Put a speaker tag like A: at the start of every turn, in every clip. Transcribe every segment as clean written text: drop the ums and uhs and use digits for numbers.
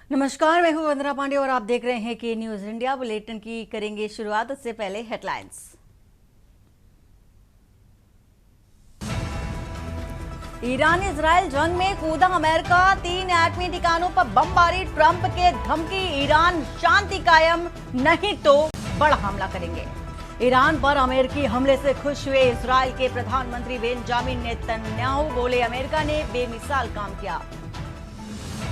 A: नमस्कार, मैं हूं वंदना पांडे और आप देख रहे हैं के न्यूज इंडिया। बुलेटिन की करेंगे शुरुआत। उससे पहले हेडलाइंस। ईरान इजराइल जंग में कूदा अमेरिका, 3 एटमी ठिकानों पर बमबारी, ट्रंप के धमकी, ईरान शांति कायम नहीं तो बड़ा हमला करेंगे। ईरान पर अमेरिकी हमले से खुश हुए इजराइल के प्रधानमंत्री बेंजामिन नेतन्याहू बोले, अमेरिका ने बेमिसाल काम किया।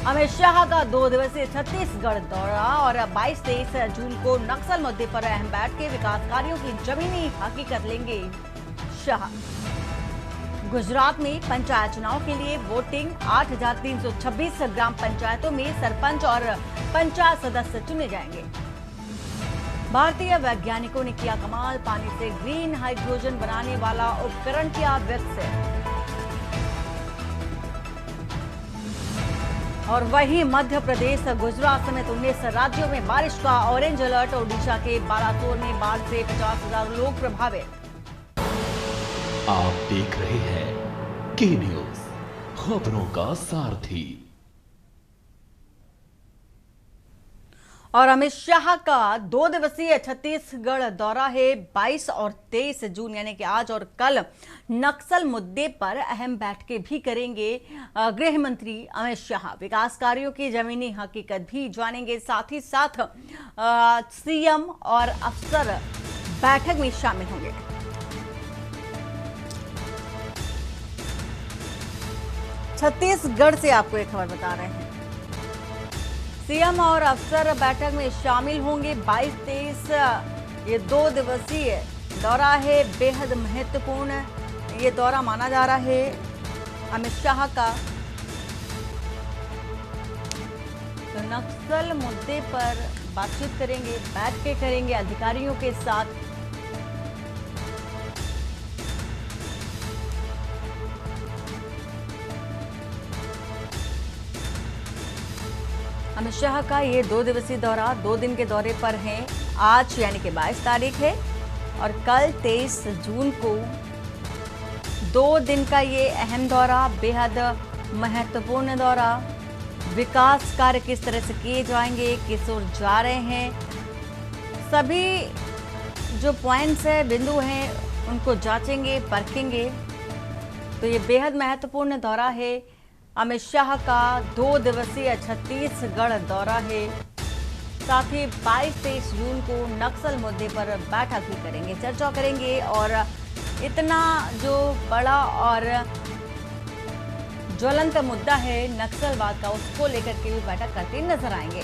A: अमित शाह का 2 दिवसीय छत्तीसगढ़ दौरा और 22-23 जून को नक्सल मुद्दे पर अहम बैठक के विकास कार्यों की जमीनी हकीकत लेंगे शाह। गुजरात में पंचायत चुनाव के लिए वोटिंग, 8,326 ग्राम पंचायतों में सरपंच और पंचायत सदस्य चुने जाएंगे। भारतीय वैज्ञानिकों ने किया कमाल, पानी से ग्रीन हाइड्रोजन बनाने वाला उपकरण किया विकसित। और वहीं मध्य प्रदेश, गुजरात समेत 19 राज्यों में बारिश का ऑरेंज अलर्ट। ओडिशा के बालासोर में बाढ़ से 50,000 लोग प्रभावित।
B: आप देख रहे हैं के न्यूज, खबरों का सारथी।
A: और अमित शाह का 2 दिवसीय छत्तीसगढ़ दौरा है। 22 और 23 जून यानी कि आज और कल नक्सल मुद्दे पर अहम बैठकें भी करेंगे गृह मंत्री अमित शाह। विकास कार्यों की जमीनी हकीकत भी जानेंगे। साथ ही साथ सीएम और अफसर बैठक में शामिल होंगे। छत्तीसगढ़ से आपको एक खबर बता रहे हैं। सीएम और अफसर बैठक में शामिल होंगे। 22-23 ये 2 दिवसीय दौरा है, बेहद महत्वपूर्ण ये दौरा माना जा रहा है अमित शाह का। तो नक्सल मुद्दे पर बातचीत करेंगे, बैठकें करेंगे अधिकारियों के साथ। अमित शाह का ये 2 दिवसीय दौरा 2 दिन के दौरे पर है। आज यानी कि 22 तारीख है और कल 23 जून को 2 दिन का ये अहम दौरा, बेहद महत्वपूर्ण दौरा। विकास कार्य किस तरह से किए जाएंगे, किस ओर जा रहे हैं, सभी जो पॉइंट्स है, बिंदु हैं, उनको जांचेंगे, परखेंगे। तो ये बेहद महत्वपूर्ण दौरा है। अमित शाह का 2 दिवसीय छत्तीसगढ़ दौरा है। साथ ही 22-23 जून को नक्सल मुद्दे पर बैठक भी करेंगे, चर्चा करेंगे और इतना जो बड़ा और ज्वलंत मुद्दा है नक्सलवाद का, उसको लेकर के भी बैठक करते नजर आएंगे।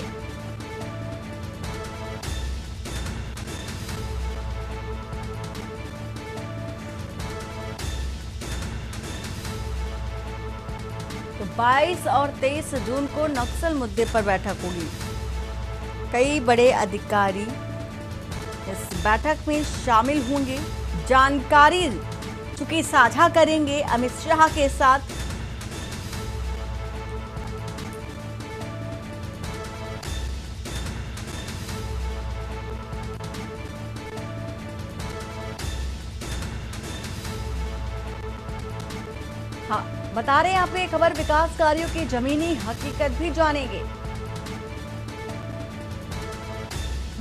A: तो 22 और 23 जून को नक्सल मुद्दे पर बैठक होगी। कई बड़े अधिकारी इस बैठक में शामिल होंगे, जानकारी चूंकि साझा करेंगे अमित शाह के साथ। हाँ, बता रहे हैं आपको ये खबर, विकास कार्यों की जमीनी हकीकत भी जानेंगे।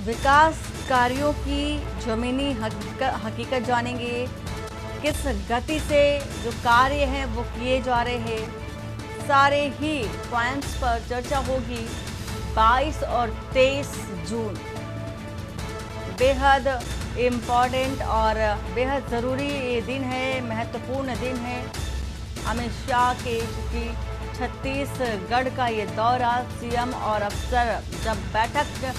A: विकास कार्यों की जमीनी हकीकत जानेंगे, किस गति से जो कार्य हैं वो किए जा रहे हैं, सारे ही पॉइंट्स पर चर्चा होगी। 22 और 23 जून बेहद इम्पोर्टेंट और बेहद ज़रूरी ये दिन है, महत्वपूर्ण दिन है। अमित शाह के चूंकि छत्तीसगढ़ का ये दौरा, सीएम और अफसर जब बैठक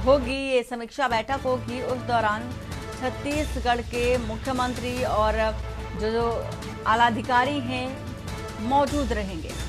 A: होगी, ये समीक्षा बैठक होगी, उस दौरान छत्तीसगढ़ के मुख्यमंत्री और जो आला अधिकारी हैं मौजूद रहेंगे।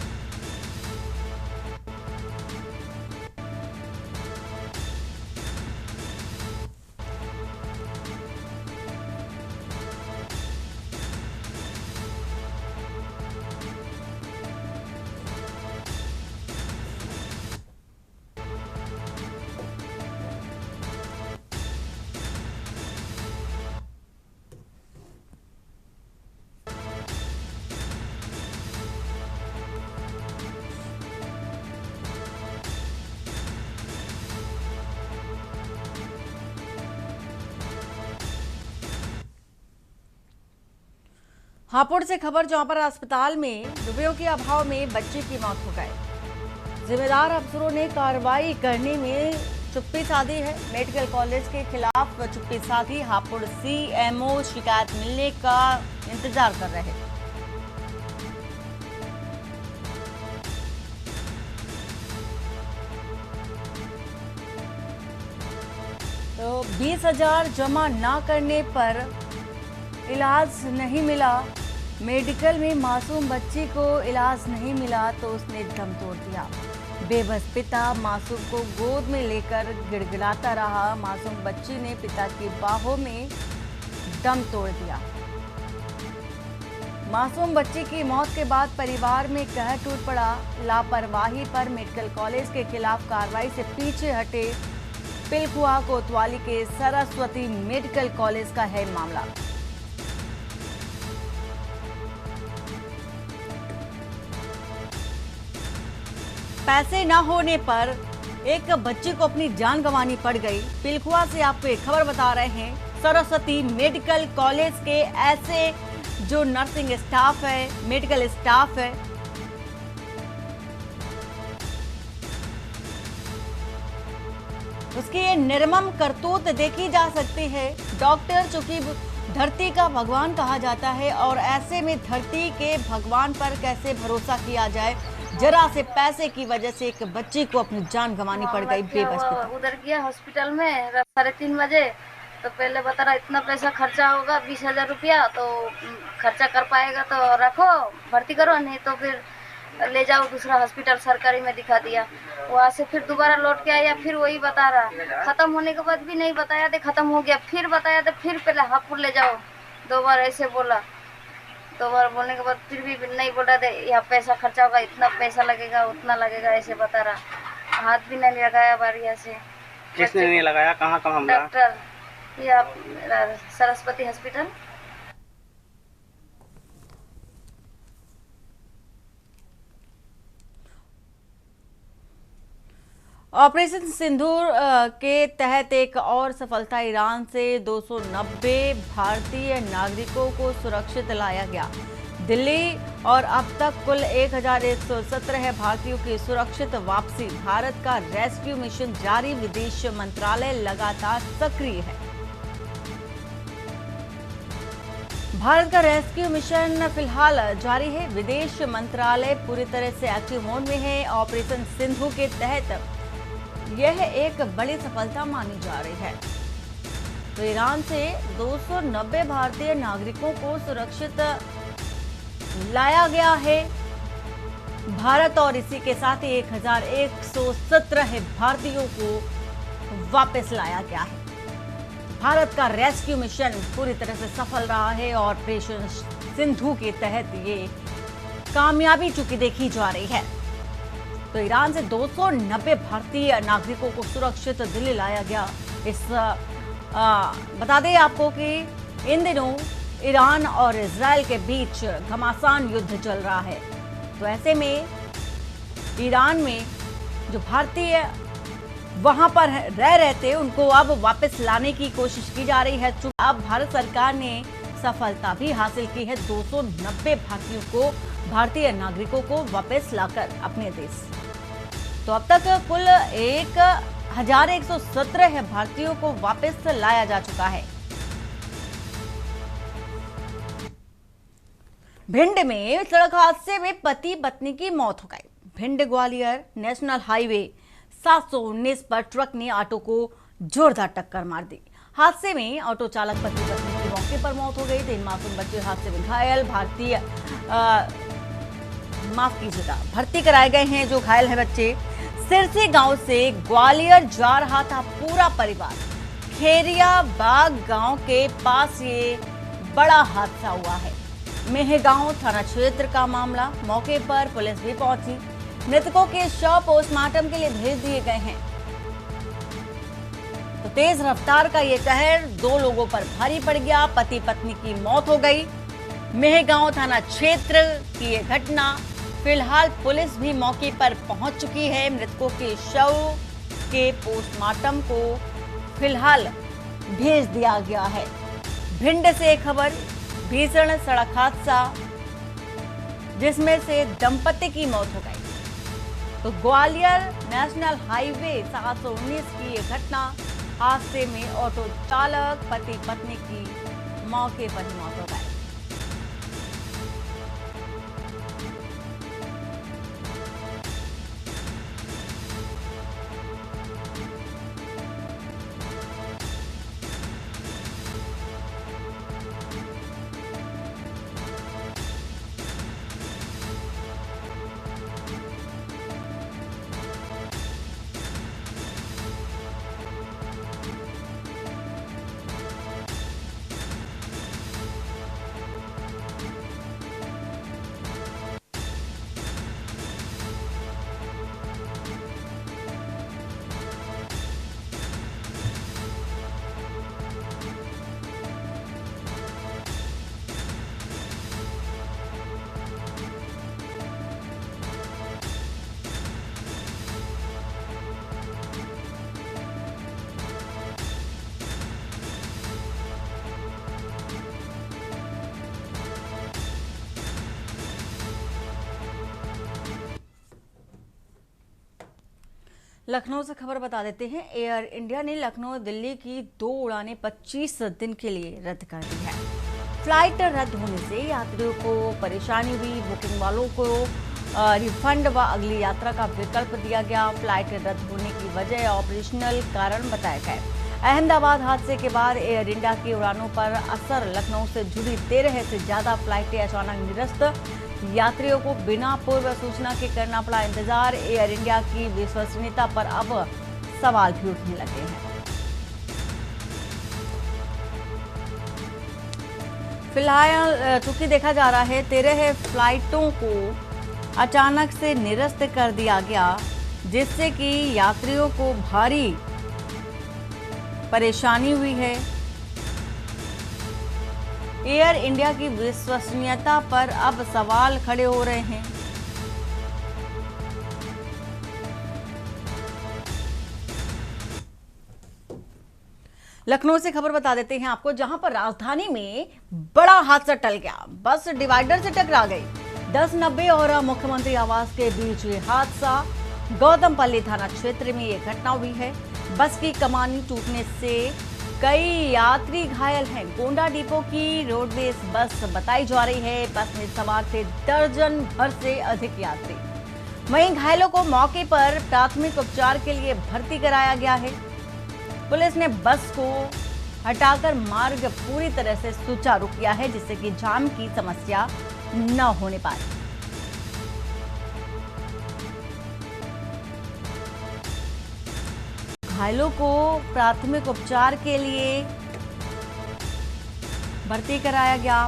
A: हापुड़ से खबर, जहां पर अस्पताल में रुपयों के अभाव में बच्चे की मौत हो गई। जिम्मेदार अफसरों ने कार्रवाई करने में चुप्पी साधी है। मेडिकल कॉलेज के खिलाफ चुप्पी साधी। हापुड़ सीएमओ शिकायत मिलने का इंतजार कर रहे हैं। तो 20,000 जमा ना करने पर इलाज नहीं मिला। मेडिकल में मासूम बच्ची को इलाज नहीं मिला तो उसने दम तोड़ दिया। बेबस पिता मासूम को गोद में लेकर गिड़गिड़ाता रहा। मासूम बच्ची ने पिता की बाहों में दम तोड़ दिया। मासूम बच्ची की मौत के बाद परिवार में कहर टूट पड़ा। लापरवाही पर मेडिकल कॉलेज के खिलाफ कार्रवाई से पीछे हटे। पिलखुआ कोतवाली के सरस्वती मेडिकल कॉलेज का है मामला। पैसे न होने पर एक बच्ची को अपनी जान गंवानी पड़ गई। पिलखुआ से आपको एक खबर बता रहे हैं। सरस्वती मेडिकल कॉलेज के ऐसे जो नर्सिंग स्टाफ है, मेडिकल स्टाफ है, उसकी ये निर्मम करतूत देखी जा सकती है। डॉक्टर चूंकि धरती का भगवान कहा जाता है और ऐसे में धरती के भगवान पर कैसे भरोसा किया जाए। जरा से पैसे की वजह से एक बच्ची को अपनी जान गंवानी पड़ गई। बेबस
C: उधर गया हॉस्पिटल में 3:30 बजे, तो पहले बता रहा इतना पैसा खर्चा होगा 20,000 रुपया, तो खर्चा कर पाएगा तो रखो भर्ती करो, नहीं तो फिर ले जाओ दूसरा हॉस्पिटल सरकारी में दिखा दिया। वहाँ से फिर दोबारा लौट के आया, फिर वही बता रहा। खत्म होने के बाद भी नहीं बताया थे खत्म हो गया, फिर बताया था, फिर पहले हापुड़ ले जाओ, 2 बार ऐसे बोला। 2 बार बोलने के बाद फिर भी नहीं बोला थे यहाँ पैसा खर्चा होगा, इतना पैसा लगेगा उतना लगेगा, ऐसे बता रहा। हाथ भी नहीं लगाया बारिया से।
D: किसने नहीं लगाया? कहाँ हमला?
C: डॉक्टर या सरस्वती हॉस्पिटल।
A: ऑपरेशन सिंदूर के तहत एक और सफलता। ईरान से 290 भारतीय नागरिकों को सुरक्षित लाया गया दिल्ली, और अब तक कुल 1117 भारतीयों की सुरक्षित वापसी। भारत का रेस्क्यू मिशन जारी। विदेश मंत्रालय लगातार सक्रिय है। भारत का रेस्क्यू मिशन फिलहाल जारी है। विदेश मंत्रालय पूरी तरह से एक्टिव मोड में है। ऑपरेशन सिंधु के तहत यह एक बड़ी सफलता मानी जा रही है। तो ईरान से 290 भारतीय नागरिकों को सुरक्षित लाया गया है भारत, और इसी के साथ ही 1117 भारतीयों को वापस लाया गया है। भारत का रेस्क्यू मिशन पूरी तरह से सफल रहा है। ऑपरेशन सिंधु के तहत ये कामयाबी चूंकि देखी जा रही है। तो ईरान से 290 भारतीय नागरिकों को सुरक्षित दिल्ली लाया गया। बता दें आपको कि इन दिनों ईरान और इजराइल के बीच घमासान युद्ध चल रहा है। तो ऐसे में ईरान में जो भारतीय वहां पर रह रहे थे उनको अब वापस लाने की कोशिश की जा रही है। अब भारत सरकार ने सफलता भी हासिल की है। 290 भारतीयों को, भारतीय नागरिकों को वापस लाकर अपने देश। तो अब तक कुल 1117 भारतीयों को वापस लाया जा चुका है। भिंड में सड़क हादसे में पति पत्नी की मौत हो गई। भिंड ग्वालियर नेशनल हाईवे 719 पर ट्रक ने ऑटो को जोरदार टक्कर मार दी। हादसे में ऑटो चालक पति पत्नी की मौके पर मौत हो गई। 3 मासूम बच्चे हादसे में घायल। भर्ती कराए गए हैं जो घायल है बच्चे। सिरसी गांव से ग्वालियर जा रहा था पूरा परिवार। खेरिया बाग गांव के पास ये बड़ा हादसा हुआ है। मेहगांव थाना क्षेत्र का मामला। मौके पर पुलिस भी पहुंची। मृतकों के शव पोस्टमार्टम के लिए भेज दिए गए हैं। तो तेज रफ्तार का ये कहर 2 लोगों पर भारी पड़ गया। पति पत्नी की मौत हो गई। मेहगांव थाना क्षेत्र की ये घटना। फिलहाल पुलिस भी मौके पर पहुंच चुकी है। मृतकों के शव के पोस्टमार्टम को फिलहाल भेज दिया गया है। भिंड से एक खबर, भीषण सड़क हादसा जिसमें से दंपति की मौत हो गई। तो ग्वालियर नेशनल हाईवे 719 की ये घटना, हादसे में ऑटो चालक पति पत्नी की मौके पर ही मौत हो गई। लखनऊ से खबर बता देते हैं। एयर इंडिया ने लखनऊ दिल्ली की 2 उड़ानें 25 दिन के लिए रद्द कर दी है। फ्लाइट रद्द होने से यात्रियों को परेशानी हुई। बुकिंग वालों को रिफंड व अगली यात्रा का विकल्प दिया गया। फ्लाइट रद्द होने की वजह ऑपरेशनल कारण बताए गए। अहमदाबाद हादसे के बाद एयर इंडिया की उड़ानों पर असर। लखनऊ से जुड़ी 13 से ज्यादा फ्लाइटें अचानक निरस्त। यात्रियों को बिना पूर्व सूचना के करना पड़ा इंतजार। एयर इंडिया की विश्वसनीयता पर अब सवाल भी उठने लगे हैं। फिलहाल चूंकि देखा जा रहा है 13 फ्लाइटों को अचानक से निरस्त कर दिया गया, जिससे कि यात्रियों को भारी परेशानी हुई है। एयर इंडिया की विश्वसनीयता पर अब सवाल खड़े हो रहे हैं। लखनऊ से खबर बता देते हैं आपको, जहां पर राजधानी में बड़ा हादसा टल गया। बस डिवाइडर से टकरा गई। 1090 और मुख्यमंत्री आवास के बीच ये हादसा। गौतमपल्ली थाना क्षेत्र में ये घटना हुई है। बस की कमानी टूटने से कई यात्री घायल हैं। गोंडा डिपो की रोडवेज बस बताई जा रही है। बस में सवार थे दर्जन भर से अधिक यात्री। वहीं घायलों को मौके पर प्राथमिक उपचार के लिए भर्ती कराया गया है। पुलिस ने बस को हटाकर मार्ग पूरी तरह से सुचारू किया है, जिससे कि जाम की समस्या न होने पाए। घायलों को प्राथमिक उपचार के लिए भर्ती कराया गया।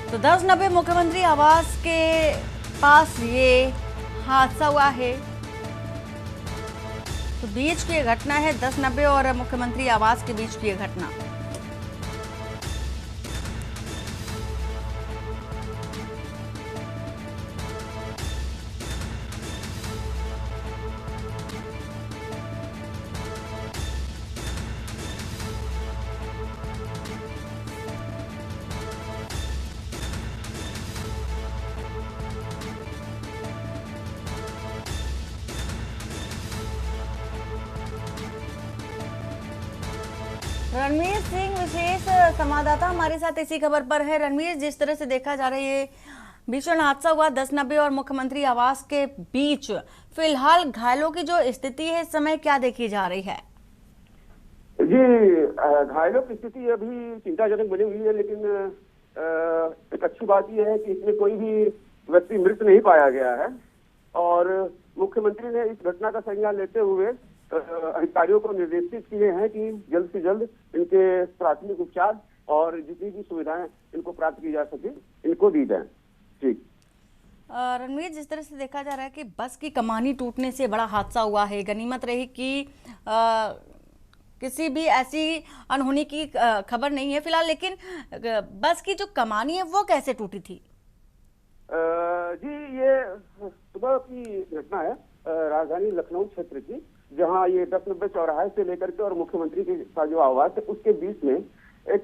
A: तो 1090 मुख्यमंत्री आवास के पास ये हादसा हुआ है। तो बीच की घटना है, 1090 और मुख्यमंत्री आवास के बीच की घटना। रणवीर सिंह विशेष संवाददाता हमारे साथ इसी खबर पर है। रणवीर, जिस तरह से देखा जा रहा है ये भीषण हादसा हुआ 1090 और मुख्यमंत्री आवास के बीच, फिलहाल घायलों की जो स्थिति है इस समय क्या देखी जा रही है?
E: जी, घायलों की स्थिति अभी चिंताजनक बनी हुई है, लेकिन एक अच्छी बात यह है कि इसमें कोई भी व्यक्ति मृत नहीं पाया गया है। और मुख्यमंत्री ने इस घटना का संज्ञान लेते हुए अधिकारियों को निर्देशित किए हैं कि जल्द से जल्द इनके प्राथमिक उपचार और जितनी भी सुविधाएं इनको प्राप्त की जा सके इनको दी जाए। ठीक
A: रणवीर, जिस तरह से देखा जा रहा है कि बस की कमानी टूटने से बड़ा हादसा हुआ है। गनीमत रही कि किसी भी ऐसी अनहोनी की खबर नहीं है फिलहाल, लेकिन बस की जो कमानी है वो कैसे टूटी थी?
E: जी, ये सुबह की घटना है राजधानी लखनऊ क्षेत्र की, जहां ये 10 नंबर चौराहे से लेकर के और मुख्यमंत्री का जो आवास है उसके बीच में एक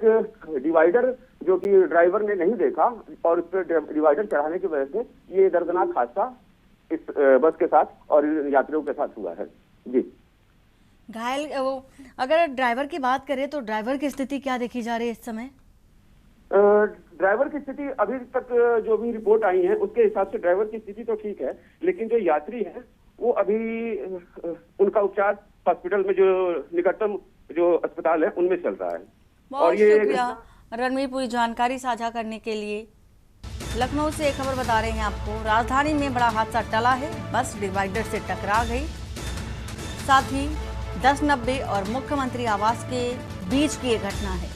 E: डिवाइडर जो कि ड्राइवर ने नहीं देखा और उस पर डिवाइडर चढ़ाने की वजह से ये दर्दनाक हादसा इस बस के साथ और यात्रियों के साथ हुआ है। जी,
A: घायल अगर ड्राइवर की बात करें तो ड्राइवर की स्थिति क्या देखी जा रही है इस समय?
E: ड्राइवर की स्थिति अभी तक जो भी रिपोर्ट आई है उसके हिसाब से ड्राइवर की स्थिति तो ठीक है, लेकिन जो यात्री है वो अभी उनका उपचार हॉस्पिटल में जो निकटतम जो अस्पताल है उनमें चल रहा है।
A: बहुत शुक्रिया रणवीर पूरी जानकारी साझा करने के लिए। लखनऊ से एक खबर बता रहे हैं आपको, राजधानी में बड़ा हादसा टला है, बस डिवाइडर से टकरा गई। साथ ही 10 और मुख्यमंत्री आवास के बीच की ये घटना है।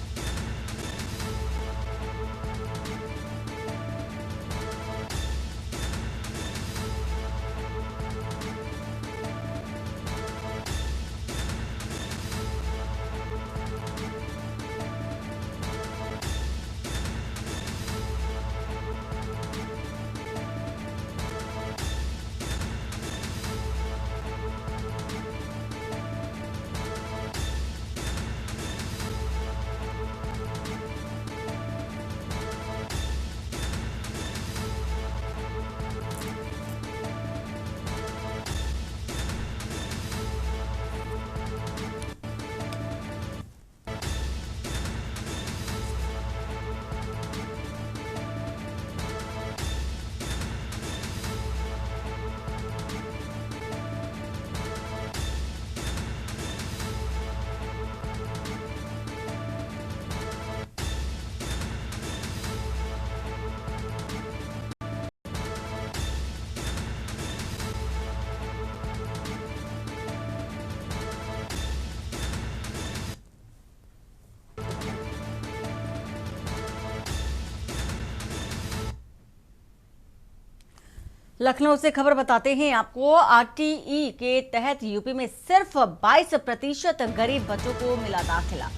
A: लखनऊ से खबर बताते हैं आपको, आरटीई के तहत यूपी में सिर्फ 22% गरीब बच्चों को मिला दाखिला।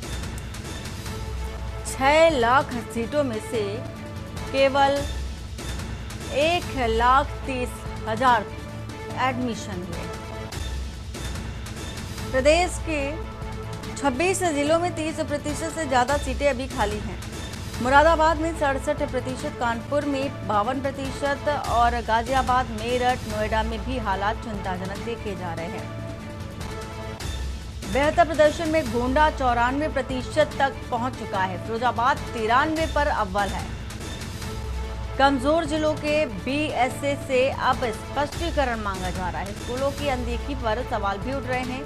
A: 6 लाख सीटों में से केवल 1,30,000 एडमिशन हुए। प्रदेश के 26 जिलों में 30% से ज्यादा सीटें अभी खाली हैं। मुरादाबाद में 67%, कानपुर में 52% और गाजियाबाद, मेरठ, नोएडा में भी हालात चिंताजनक देखे जा रहे हैं। बेहतर प्रदर्शन में गोंडा 94% तक पहुंच चुका है। फिरोजाबाद 93 पर अव्वल है। कमजोर जिलों के बीएसए से अब स्पष्टीकरण मांगा जा रहा है। स्कूलों की अनदेखी पर सवाल भी उठ रहे हैं।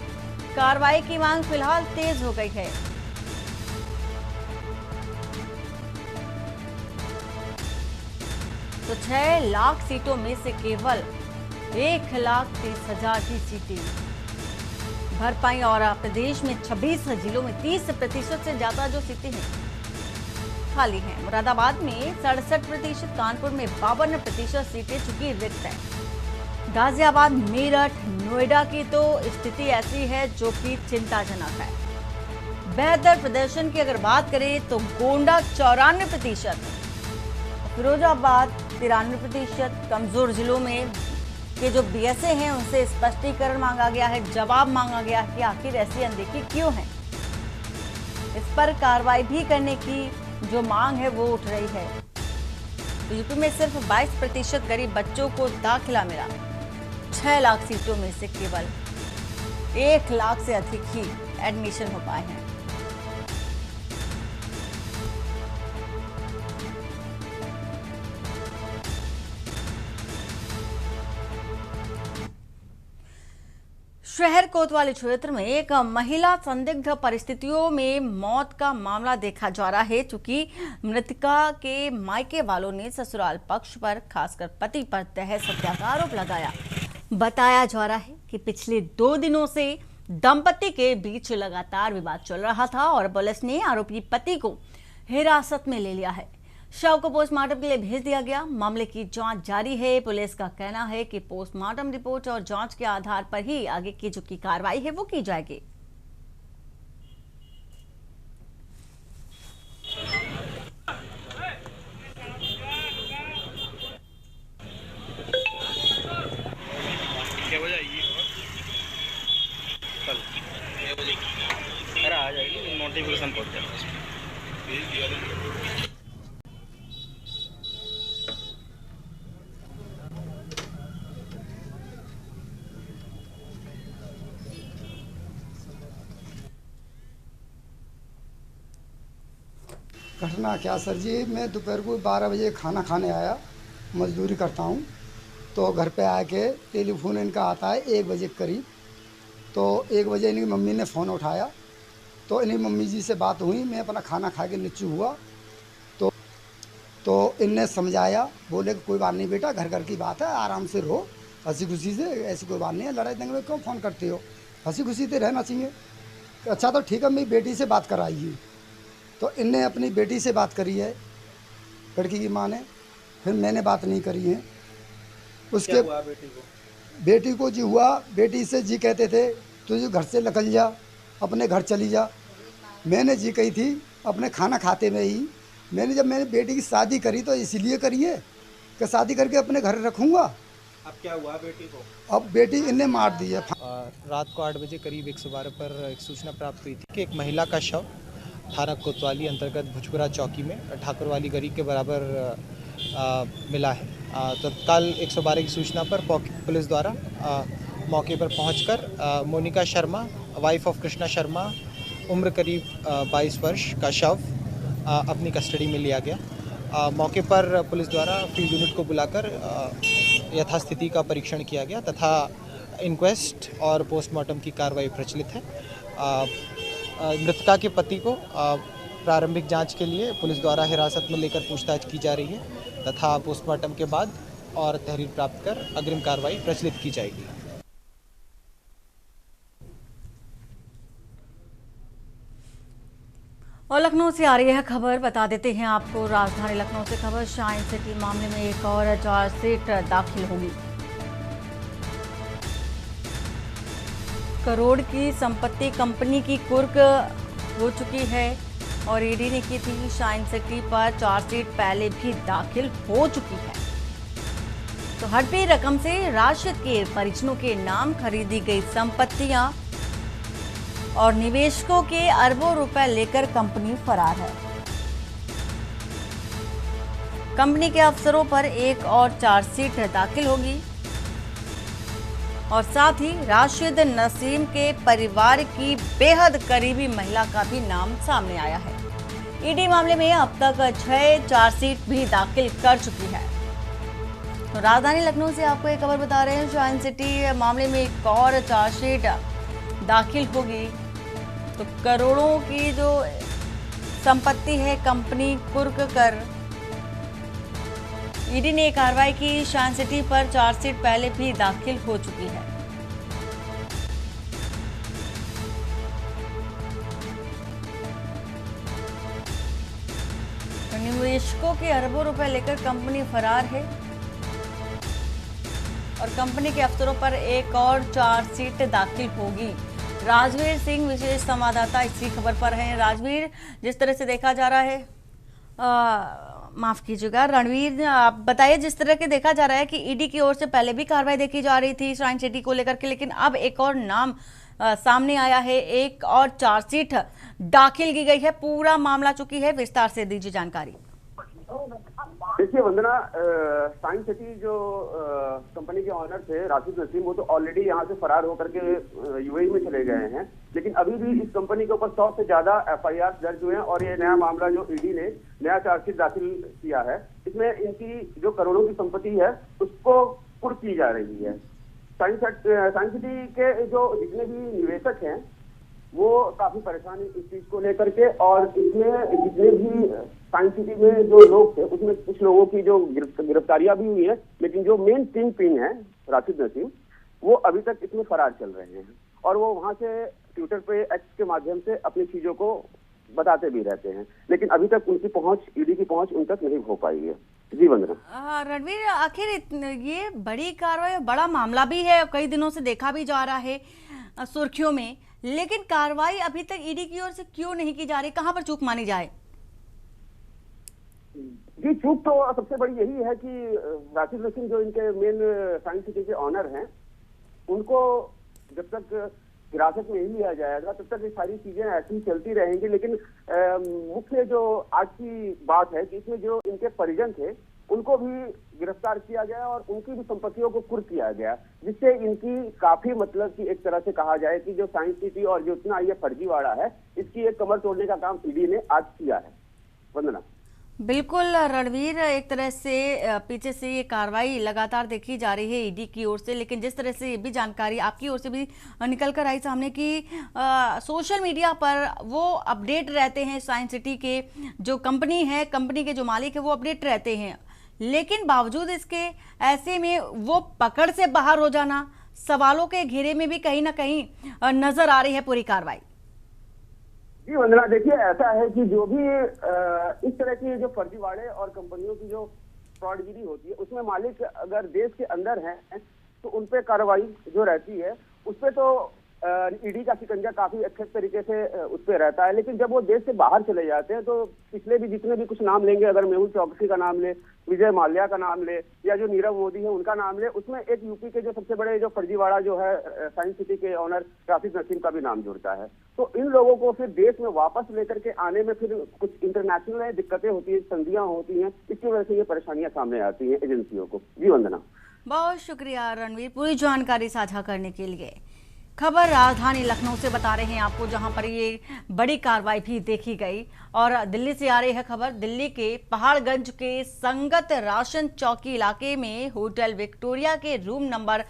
A: कार्रवाई की मांग फिलहाल तेज हो गई है। तो 6 लाख सीटों में से केवल 1,30,000 की सीटें भर पाई और प्रदेश में 26 जिलों में 30% से ज्यादा जो सीटें हैं खाली हैं। मुरादाबाद में 67%, कानपुर में 52% सीटें चुकी रिक्त है। गाजियाबाद, मेरठ, नोएडा की तो स्थिति ऐसी है जो कि चिंताजनक है। बेहतर प्रदर्शन की अगर बात करें तो गोंडा 94%, फिरोजाबाद 93%। कमजोर जिलों में के जो बीएसए हैं उनसे स्पष्टीकरण मांगा गया है, जवाब मांगा गया है कि आखिर ऐसी अनदेखी क्यों है। इस पर कार्रवाई भी करने की जो मांग है वो उठ रही है। तो यूपी में सिर्फ 22% गरीब बच्चों को दाखिला मिला। 6 लाख सीटों में से केवल 1 लाख से अधिक ही एडमिशन हो पाए हैं। शहर कोतवाली क्षेत्र में एक महिला संदिग्ध परिस्थितियों में मौत का मामला देखा जा रहा है, क्योंकि मृतका के मायके वालों ने ससुराल पक्ष पर, खासकर पति पर तहस हत्या का आरोप लगाया। बताया जा रहा है कि पिछले 2 दिनों से दंपति के बीच लगातार विवाद चल रहा था और पुलिस ने आरोपी पति को हिरासत में ले लिया है। शव को पोस्टमार्टम के लिए भेज दिया गया। मामले की जांच जारी है। पुलिस का कहना है कि पोस्टमार्टम रिपोर्ट और जांच के आधार पर ही आगे की जो की कार्रवाई है वो की जाएगी।
D: अरे आ जाएगी, नोटिफिकेशन पहुँच जाएगा उसमें।
F: घटना क्या सर जी, मैं दोपहर को 12 बजे खाना खाने आया, मजदूरी करता हूँ। तो घर पे आके टेलीफोन इनका आता है 1 बजे के करीब। तो 1 बजे इनकी मम्मी ने फ़ोन उठाया, तो इन्हीं मम्मी जी से बात हुई। मैं अपना खाना खा के नीचे हुआ तो इनने समझाया, बोले कि कोई बात नहीं बेटा, घर घर की बात है, आराम से रहो, हंसी खुशी से, ऐसी कोई बात नहीं है, लड़ाई दंगे में क्यों फ़ोन करते हो, हंसी खुशी से रहना चाहिए। अच्छा तो ठीक है, मेरी बेटी से बात कराइए। तो इनने अपनी बेटी से बात करी है, लड़की की माँ ने, फिर मैंने बात नहीं करी है। उसके
D: हुआ
F: बेटी को जी हुआ, बेटी से जी कहते थे तुझे घर से निकल जा, अपने घर चली जा। मैंने जी कही थी अपने खाना खाते में ही, जब मैंने बेटी की शादी करी तो इसीलिए करी है कि शादी करके अपने घर रखूँगा।
D: अब क्या हुआ बेटी को?
F: अब बेटी इनने मार दी है।
G: रात को 8 बजे करीब 112 पर एक सूचना प्राप्त हुई थी कि एक महिला का शव थाना कोतवाली अंतर्गत भुजपुरा चौकी में ठाकुरवाली गली के बराबर मिला है। तत्काल 112 की सूचना पर पुलिस द्वारा मौके पर पहुंचकर मोनिका शर्मा, वाइफ ऑफ कृष्णा शर्मा, उम्र करीब 22 वर्ष का शव अपनी कस्टडी में लिया गया। मौके पर पुलिस द्वारा फील्ड यूनिट को बुलाकर यथास्थिति का परीक्षण किया गया तथा इंक्वेस्ट और पोस्टमार्टम की कार्रवाई प्रचलित है। मृतका के पति को प्रारंभिक जांच के लिए पुलिस द्वारा हिरासत में लेकर पूछताछ की जा रही है तथा पोस्टमार्टम के बाद और तहरीर प्राप्त कर अग्रिम कार्रवाई प्रचलित की जाएगी।
A: और लखनऊ से आ रही है खबर, बता देते हैं आपको। राजधानी लखनऊ से खबर, शाइन सिटी मामले में एक और चार्जशीट दाखिल होगी। करोड़ की संपत्ति कंपनी की कुर्क हो चुकी है और ईडी ने की थी। शाइन सिटी पर चार्जशीट पहले भी दाखिल हो चुकी है। तो हड़पी रकम से राशिद के परिजनों के नाम खरीदी गई संपत्तियां और निवेशकों के अरबों रुपए लेकर कंपनी फरार है। कंपनी के अफसरों पर एक और चार्जशीट दाखिल होगी और साथ ही राशिद नसीम के परिवार की बेहद करीबी महिला का भी नाम सामने आया है। ईडी मामले में अब तक 6 चार्जशीट भी दाखिल कर चुकी है। तो राजधानी लखनऊ से आपको एक खबर बता रहे हैं, शाइन सिटी मामले में एक और चार्जशीट दाखिल होगी। तो करोड़ों की जो संपत्ति है कंपनी कुर्क कर ईडी ने कार्रवाई की। शाइन सिटी पर चार्जशीट पहले भी दाखिल हो चुकी है। तो निवेशकों के अरबों रुपए लेकर कंपनी फरार है और कंपनी के अफसरों पर एक और चार्जशीट दाखिल होगी। राजवीर सिंह विशेष संवाददाता इसी खबर पर हैं। राजवीर, जिस तरह से देखा जा रहा है, माफ कीजिएगा रणवीर, आप बताइए, जिस तरह के देखा जा रहा है कि ईडी की ओर से पहले भी कार्रवाई देखी जा रही थी शाइन सिटी को लेकर के, लेकिन अब एक और नाम सामने आया है, एक और चार्जशीट दाखिल की गई है। पूरा मामला चुकी है, विस्तार से दीजिए जानकारी।
E: देखिए वंदना, शाइन सिटी जो कंपनी के ऑनर थे राशिद नसीम, वो तो ऑलरेडी यहाँ से फरार होकर के यूएई में चले गए हैं, लेकिन अभी भी इस कंपनी के ऊपर 100 से ज्यादा एफआईआर दर्ज हुए हैं और ये नया मामला जो ईडी ने नया चार्जशीट दाखिल किया है, इसमें इनकी जो करोड़ों की संपत्ति है उसको कुर्क की जा रही है। शाइन सिटी के जो जितने भी निवेशक हैं वो काफी परेशान है इस चीज को लेकर के, और इसमें जितने भी शाइन सिटी में जो लोग थे उसमें कुछ लोगों की जो गिरफ्तारियां भी हुई है, लेकिन जो मेन किंग पिन है राशिद नसीम, वो अभी तक इसमें फरार चल रहे हैं और वो वहां से ट्विटर पे, एक्स के माध्यम से अपनी चीजों को बताते भी रहते हैं, लेकिन अभी तक उनकी पहुंच, ईडी की पहुंच उन तक नहीं हो पाई है। जी वंदना।
A: रणवीर, आखिर ये बड़ी कार्रवाई, बड़ा मामला भी है, कई दिनों से देखा भी जा रहा है सुर्खियों में, लेकिन कार्रवाई अभी तक ईडी की ओर से क्यों नहीं की जा रही? कहां पर चूक मानी जाए?
E: जी, चूक तो सबसे बड़ी यही है कि राशिद नसीम जो इनके मेन शाइन सिटी के ऑनर हैं, उनको जब तक हिरासत में ही लिया जाएगा तब तक ये सारी चीजें ऐसी चलती रहेंगी। लेकिन मुख्य जो आज की बात है कि इसमें जो इनके परिजन थे उनको भी गिरफ्तार किया गया और उनकी भी संपत्तियों को कुर्क किया गया, जिससे इनकी काफी मतलब कि एक तरह से कहा जाए कि जो साइंस सिटी और जितना ये फर्जीवाड़ा है इसकी एक कमर तोड़ने का काम ईडी ने आज किया है। वंदना।
A: बिल्कुल रणवीर, एक तरह से पीछे से ये कार्रवाई लगातार देखी जा रही है ईडी की ओर से, लेकिन जिस तरह से ये भी जानकारी आपकी ओर से भी निकल कर आई सामने कि सोशल मीडिया पर वो अपडेट रहते हैं, साइंस सिटी के जो कंपनी है, कंपनी के जो मालिक है वो अपडेट रहते हैं, लेकिन बावजूद इसके ऐसे में वो पकड़ से बाहर हो जाना, सवालों के घेरे में भी कहीं ना कहीं नजर आ रही है पूरी कार्रवाई।
E: जी वंदना, देखिए ऐसा है कि जो भी इस तरह की जो फर्जीवाड़े और कंपनियों की जो फ्रॉडगिरी होती है उसमें मालिक अगर देश के अंदर हैं तो उन पे कार्रवाई जो रहती है उस पे तो ईडी का शिकंजा काफी अच्छे तरीके से उस पे रहता है। लेकिन जब वो देश से बाहर चले जाते हैं तो पिछले भी जितने भी कुछ नाम लेंगे, अगर मेहुल चौकसी का नाम ले, विजय माल्या का नाम ले या जो नीरव मोदी है उनका नाम ले, उसमें एक यूपी के जो सबसे बड़े जो फर्जीवाड़ा जो है साइंस सिटी के ऑनर राशिद नसीम का भी नाम जुड़ता है। तो इन लोगों को फिर देश में वापस लेकर के आने में फिर कुछ इंटरनेशनल दिक्कतें होती है, संधियां होती हैं, इसकी वजह से ये परेशानियां सामने आती हैं एजेंसियों को। जी वंदना।
A: बहुत शुक्रिया रणवीर पूरी जानकारी साझा करने के लिए। खबर राजधानी लखनऊ से बता रहे हैं आपको, जहां पर ये बड़ी कार्रवाई भी देखी गई। और दिल्ली से आ रही है खबर, दिल्ली के पहाड़गंज के संगत राशन चौकी इलाके में होटल विक्टोरिया के रूम नंबर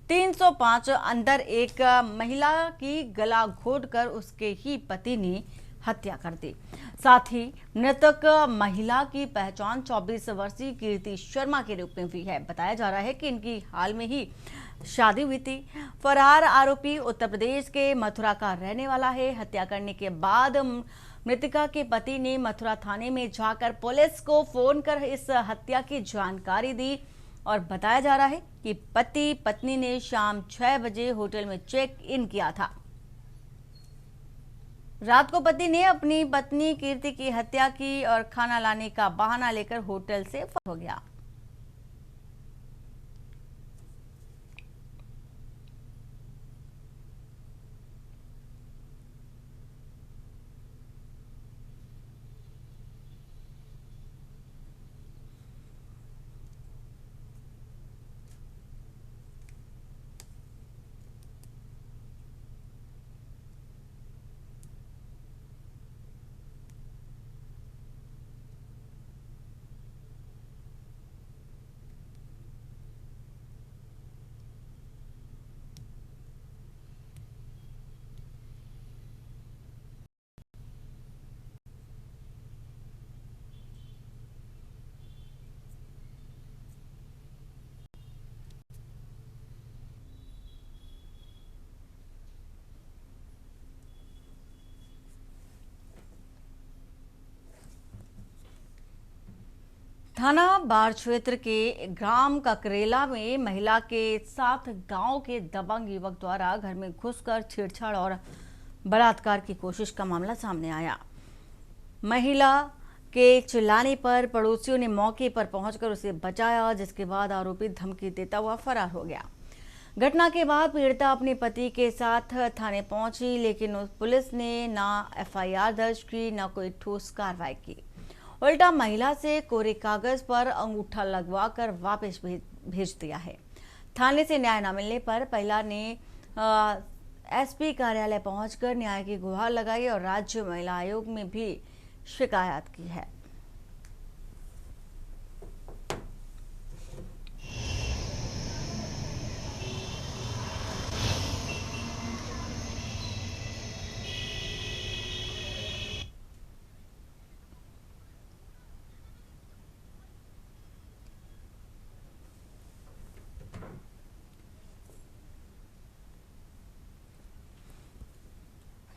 A: 305 अंदर एक महिला की गला घोंटकर उसके ही पति ने हत्या कर दी। साथ ही मृतक महिला की पहचान 24 वर्षीय कीर्ति शर्मा के रूप में हुई है। बताया जा रहा है कि इनकी हाल में ही शादी हुई थी। फरार आरोपी उत्तर प्रदेश के मथुरा का रहने वाला है। हत्या करने के बाद मृतका के पति ने मथुरा थाने में जाकर पुलिस को फोन कर इस हत्या की जानकारी दी और बताया जा रहा है कि पति पत्नी ने शाम 6 बजे होटल में चेक इन किया था। रात को पति ने अपनी पत्नी कीर्ति की हत्या की और खाना लाने का बहाना लेकर होटल से फरार हो गया। थाना बाढ़ क्षेत्र के ग्राम ककरेला में महिला के साथ गांव के दबंग युवक द्वारा घर में घुसकर छेड़छाड़ और बलात्कार की कोशिश का मामला सामने आया। महिला के चिल्लाने पर पड़ोसियों ने मौके पर पहुंचकर उसे बचाया, जिसके बाद आरोपी धमकी देता हुआ फरार हो गया। घटना के बाद पीड़िता अपने पति के साथ थाने पहुंची, लेकिन पुलिस ने ना एफआईआर दर्ज की, ना कोई ठोस कार्रवाई की। उल्टा महिला से कोरे कागज पर अंगूठा लगवाकर वापस भेज दिया है। थाने से न्याय न मिलने पर महिला ने एसपी कार्यालय पहुंचकर न्याय की गुहार लगाई और राज्य महिला आयोग में भी शिकायत की है।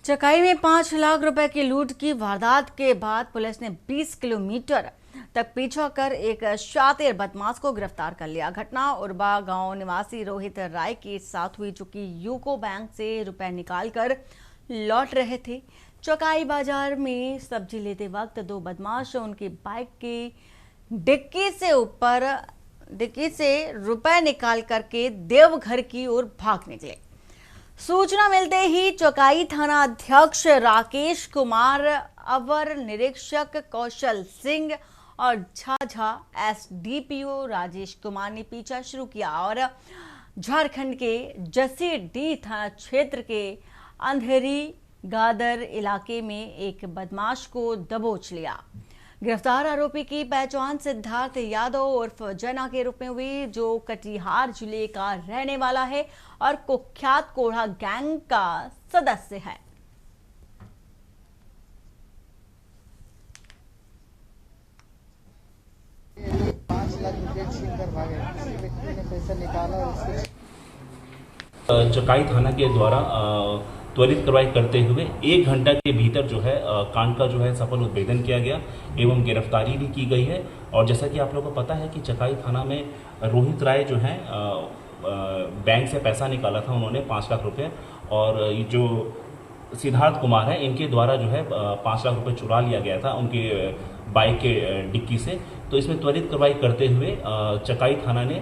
A: चकाई में 5 लाख रुपए की लूट की वारदात के बाद पुलिस ने 20 किलोमीटर तक पीछा कर एक शातिर बदमाश को गिरफ्तार कर लिया। घटना उर्बा गांव निवासी रोहित राय के साथ हुई, जो कि यूको बैंक से रुपए निकालकर लौट रहे थे। चकाई बाजार में सब्जी लेते वक्त दो बदमाश उनकी बाइक की डिक्की से रुपए निकाल करके देवघर की ओर भाग निकले। सूचना मिलते ही चौकाई थाना अध्यक्ष राकेश कुमार, अवर निरीक्षक कौशल सिंह और झाझा एसडीपीओ राजेश कुमार ने पीछा शुरू किया और झारखंड के जसीडीह थाना क्षेत्र के अंधेरी गादर इलाके में एक बदमाश को दबोच लिया। गिरफ्तार आरोपी की पहचान सिद्धार्थ यादव उर्फ जना के रूप में हुई, जो कटिहार जिले का रहने वाला है और कुख्यात कोढ़ा गैंग का सदस्य है।
H: चकाई थाना के द्वारा त्वरित कार्रवाई करते हुए 1 घंटा के भीतर जो है कांड का जो है सफल उद्भेदन किया गया एवं गिरफ्तारी भी की गई है। और जैसा कि आप लोगों को पता है कि चकाई थाना में रोहित राय जो है बैंक से पैसा निकाला था उन्होंने 5 लाख रुपए, और ये जो सिद्धार्थ कुमार है इनके द्वारा जो है 5 लाख रुपए चुरा लिया गया था उनके बाइक के डिक्की से। तो इसमें त्वरित कार्रवाई करते हुए चकाई थाना ने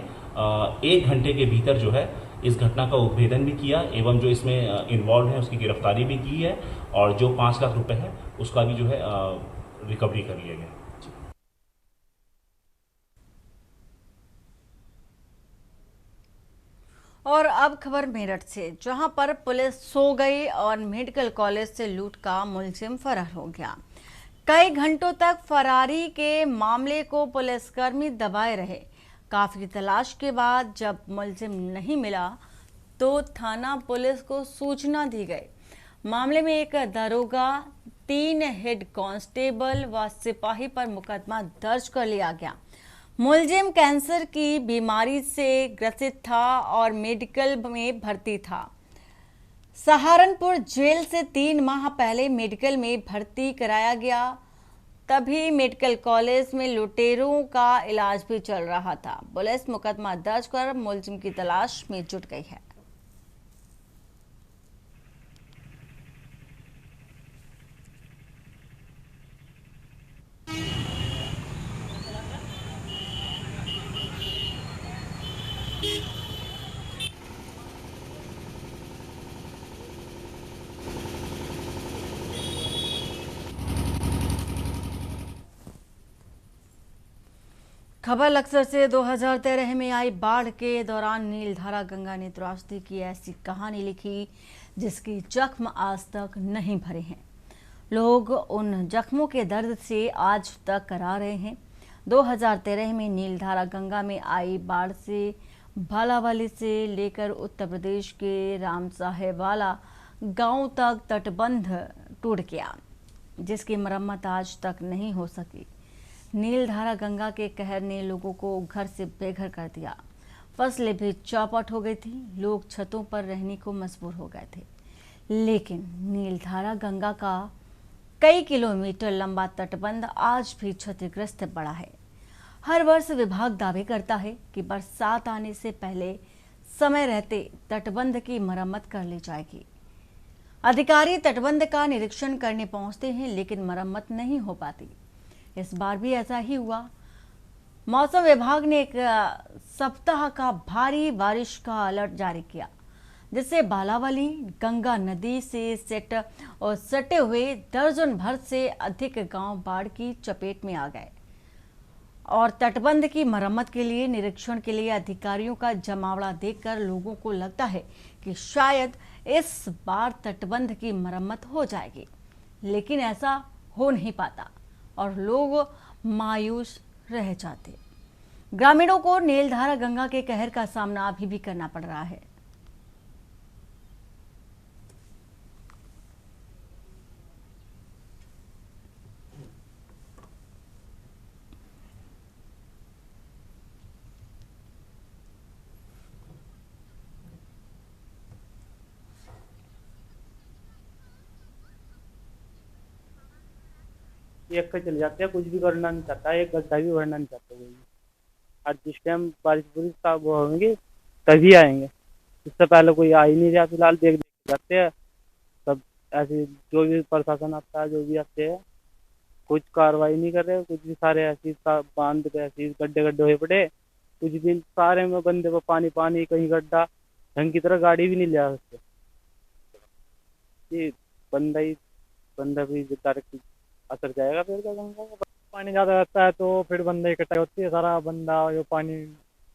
H: 1 घंटे के भीतर जो है इस घटना का उद्भेदन भी किया एवं जो इसमें इन्वॉल्व है उसकी गिरफ्तारी भी की है, और जो 5 लाख रुपए है उसका भी जो है रिकवरी कर लिया गया।
A: और अब खबर मेरठ से, जहां पर पुलिस सो गई और मेडिकल कॉलेज से लूट का मुलजिम फरार हो गया। कई घंटों तक फरारी के मामले को पुलिसकर्मी दबाए रहे। काफी तलाश के बाद जब मुलजिम नहीं मिला तो थाना पुलिस को सूचना दी गई। मामले में एक दरोगा, 3 हेड कांस्टेबल व सिपाही पर मुकदमा दर्ज कर लिया गया। मुलजिम कैंसर की बीमारी से ग्रसित था और मेडिकल में भर्ती था। सहारनपुर जेल से 3 माह पहले मेडिकल में भर्ती कराया गया। तभी मेडिकल कॉलेज में लुटेरों का इलाज भी चल रहा था। पुलिस मुकदमा दर्ज कर मुलजिम की तलाश में जुट गई है। खबर लक्सर से 2013 में आई बाढ़ के दौरान नीलधारा गंगा ने त्रासदी की ऐसी कहानी लिखी जिसकी जख्म आज तक नहीं भरे हैं। लोग उन जख्मों के दर्द से आज तक करा रहे हैं। 2013 में नीलधारा गंगा में आई बाढ़ से भालावाली से लेकर उत्तर प्रदेश के राम साहेब वाला गांव तक तटबंध टूट गया, जिसकी मरम्मत आज तक नहीं हो सकी। नीलधारा गंगा के कहर ने लोगों को घर से बेघर कर दिया। फसलें भी चौपट हो गई थी। लोग छतों पर रहने को मजबूर हो गए थे। लेकिन नीलधारा गंगा का कई किलोमीटर लंबा तटबंध आज भी क्षतिग्रस्त पड़ा है। हर वर्ष विभाग दावे करता है कि बरसात आने से पहले समय रहते तटबंध की मरम्मत कर ली जाएगी। अधिकारी तटबंध का निरीक्षण करने पहुंचते हैं, लेकिन मरम्मत नहीं हो पाती। इस बार भी ऐसा ही हुआ। मौसम विभाग ने एक सप्ताह का भारी बारिश का अलर्ट जारी किया, जिससे बालावाली गंगा नदी से सटे हुए दर्जन भर से अधिक गांव बाढ़ की चपेट में आ गए और तटबंध की मरम्मत के लिए निरीक्षण के लिए अधिकारियों का जमावड़ा देखकर लोगों को लगता है कि शायद इस बार तटबंध की मरम्मत हो जाएगी, लेकिन ऐसा हो नहीं पाता और लोग मायूस रह जाते। ग्रामीणों को नीलधारा गंगा के कहर का सामना अभी भी करना पड़ रहा है।
D: एक पे चले जाते हैं, कुछ भी करना नहीं चाहता, एक गड्ढा भी भरना नहीं चाहता कोई। और जिस टाइम बारिश बुरिश का वो होंगे तभी आएंगे, इससे पहले कोई आ ही नहीं रहा। फिलहाल देख जाते हैं सब ऐसे, जो भी प्रशासन आता है, जो भी आते हैं, कुछ कार्रवाई नहीं कर रहे। कुछ भी सारे ऐसे बांध पे ऐसे गड्ढे गड्ढे हुए पड़े, कुछ भी सारे में बंदे पर पानी पानी, कहीं गड्ढा, ढंग की तरह गाड़ी भी नहीं ले आ सकते। कि बंदा भी डायरेक्ट असर जाएगा फिर का गंगा का।
I: पानी ज़्यादा रहता है तो फिर बंदे इकट्ठा होती है, सारा बंदा जो पानी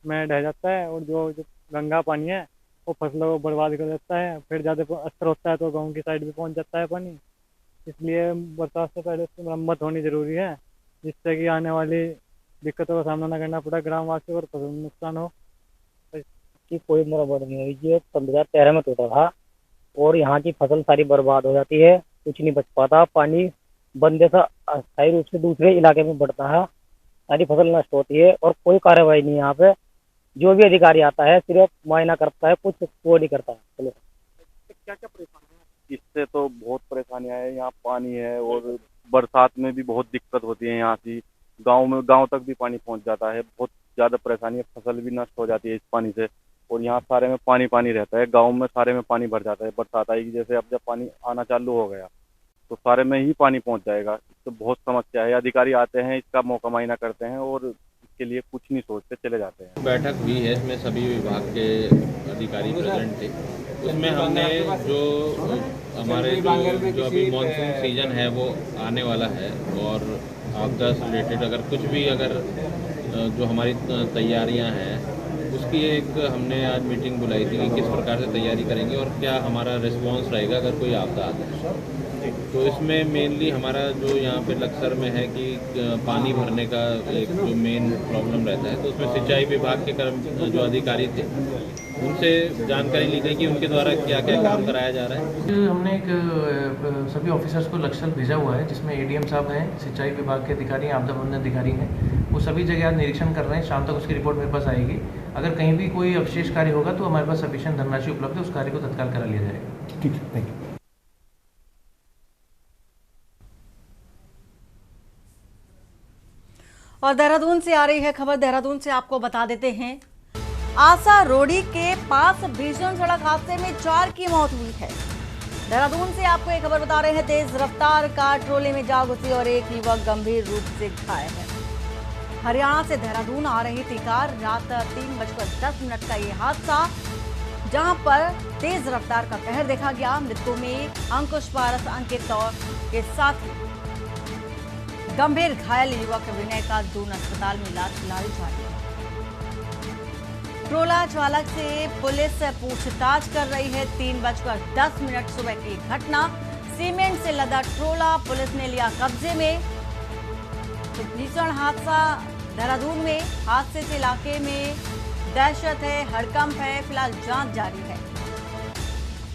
I: में ढह जाता है, और जो गंगा पानी है वो फसलों को बर्बाद कर देता है। फिर ज़्यादा असर होता है तो गाँव की साइड भी पहुँच जाता है पानी। इसलिए बरसात से पहले उसकी मरम्मत होनी ज़रूरी है, जिससे कि आने वाली दिक्कतों का सामना न करना पड़े ग्रामवासियों और फसल में नुकसान हो।
J: की कोई मरम्मत नहीं हुई। ये 2013 में टूटा था और यहाँ की फसल सारी बर्बाद हो जाती है, कुछ नहीं बच पाता। पानी बंदे से अस्थायी रूप से दूसरे इलाके में बढ़ता है, सारी फसल नष्ट होती है और कोई कार्रवाई नहीं है यहाँ पे। जो भी अधिकारी आता है सिर्फ मुआयना करता है, कुछ वो नहीं करता है। चलो
D: क्या क्या परेशानी है? इससे तो बहुत परेशानियां है। यहाँ पानी है और बरसात में भी बहुत दिक्कत होती है। यहाँ की गांव तक भी पानी पहुंच जाता है। बहुत ज़्यादा परेशानी है, फसल भी नष्ट हो जाती है इस पानी से। और यहाँ सारे में पानी रहता है, गांव में सारे में पानी भर जाता है। बरसात आएगी जैसे, अब जब पानी आना चालू हो गया तो सारे में ही पानी पहुंच जाएगा। तो बहुत समस्या है। अधिकारी आते हैं, इसका मौका मुआयना करते हैं और इसके लिए कुछ नहीं सोचते, चले जाते हैं।
K: बैठक हुई है, इसमें सभी विभाग के अधिकारी प्रेजेंट थे। उसमें हमने जो हमारे जो अभी मानसून सीजन है वो आने वाला है, और आपदा से रिलेटेड अगर जो हमारी तैयारियां हैं उसकी एक हमने आज मीटिंग बुलाई थी कि किस प्रकार से तैयारी करेंगे और क्या हमारा रिस्पांस रहेगा अगर कोई आपदा आता है। तो इसमें मेनली हमारा जो यहाँ पे लक्सर में है कि पानी भरने का एक जो मेन प्रॉब्लम रहता है, तो उसमें सिंचाई विभाग के जो अधिकारी थे उनसे जानकारी ली गई कि उनके द्वारा क्या क्या काम कराया जा रहा है।
L: हमने एक सभी ऑफिसर्स को लक्सर भेजा हुआ है, जिसमें एडीएम साहब हैं, सिंचाई विभाग के अधिकारी हैं, आपदा प्रबंधन अधिकारी हैं। वो सभी जगह आज निरीक्षण कर रहे हैं। शाम तक उसकी रिपोर्ट मेरे पास आएगी। अगर कहीं भी कोई अवशेष कार्य होगा तो हमारे पास सफिशिएंट धनराशि उपलब्ध है, उस कार्य को तत्काल करा लिया जाएगा।
J: ठीक है, थैंक यू।
A: और देहरादून से आ रही है खबर। देहरादून से आपको बता देते हैं, आसा रोडी के पास भीषण सड़क हादसे में 4 की मौत हुई है। देहरादून से आपको एक खबर बता रहे हैं, तेज रफ्तार कार ट्रोले में जा घुसी और एक युवक गंभीर रूप से घायल है। हरियाणा से देहरादून आ रही थी कार। रात 3:10 का ये हादसा, जहां पर तेज रफ्तार का कहर देखा गया। मृतकों में अंकुश पारस, अंकित और के साथ ही गंभीर घायल युवक विनय का दून अस्पताल में इलाज फिलहाल जारी है। ट्रोला चालक से पुलिस पूछताछ कर रही है। 3:10 सुबह की घटना। सीमेंट से लदा ट्रोला पुलिस ने लिया कब्जे में। तो भीषण हादसा देहरादून में। हादसे से इलाके में दहशत है, हड़कंप है। फिलहाल जांच जारी है।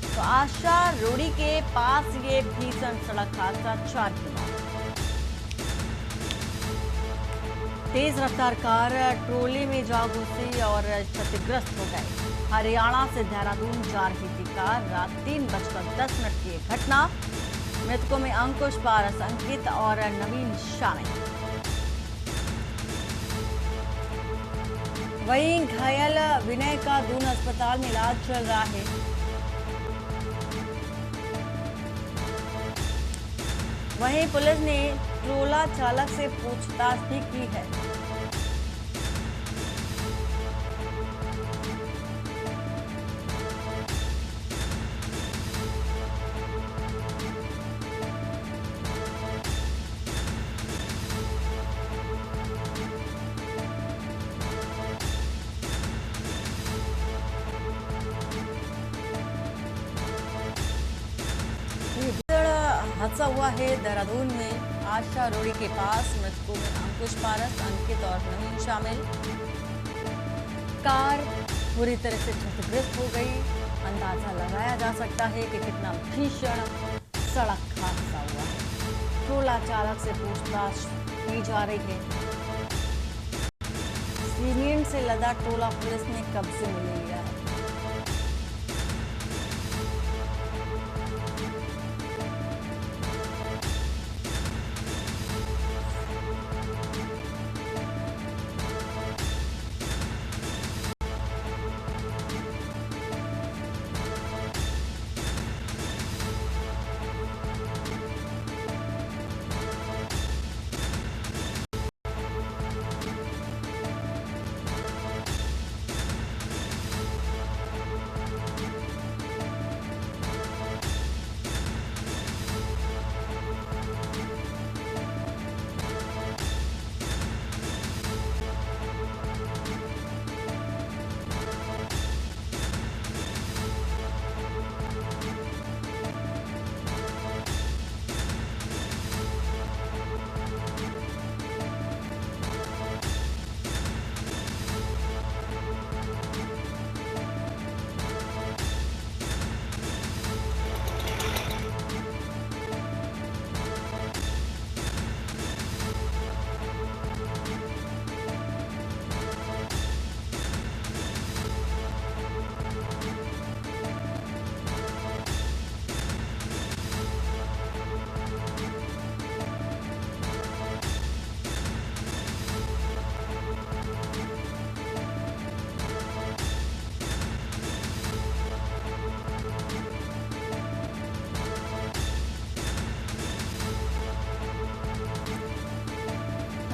A: तो आशा रोडी के पास ये भीषण सड़क हादसा, 4 की मौत। तेज रफ्तार कार ट्रोले में जा घुसी और क्षतिग्रस्त हो गए। हरियाणा से देहरादून जा रही थी कार। रात 3:10 की ये घटना। मृतकों में अंकुश, पारस, अंकित और नवीन शामिल। वहीं घायल विनय का दून अस्पताल में इलाज चल रहा है। वहीं पुलिस ने ट्रोला चालक से पूछताछ भी की है। हादसा हुआ है देहरादून में आशा रोडी के पास। मृतकों में अंकुश, पारस, अंकित और नवीन शामिल। कार पूरी तरह से क्षतिग्रस्त हो गई। अंदाजा लगाया जा सकता है कि कितना भीषण सड़क हादसा हुआ है। ट्रोला चालक से पूछताछ की जा रही है। सीमेंट से लदा ट्रोला पुलिस ने कब्जे में ले लिया है।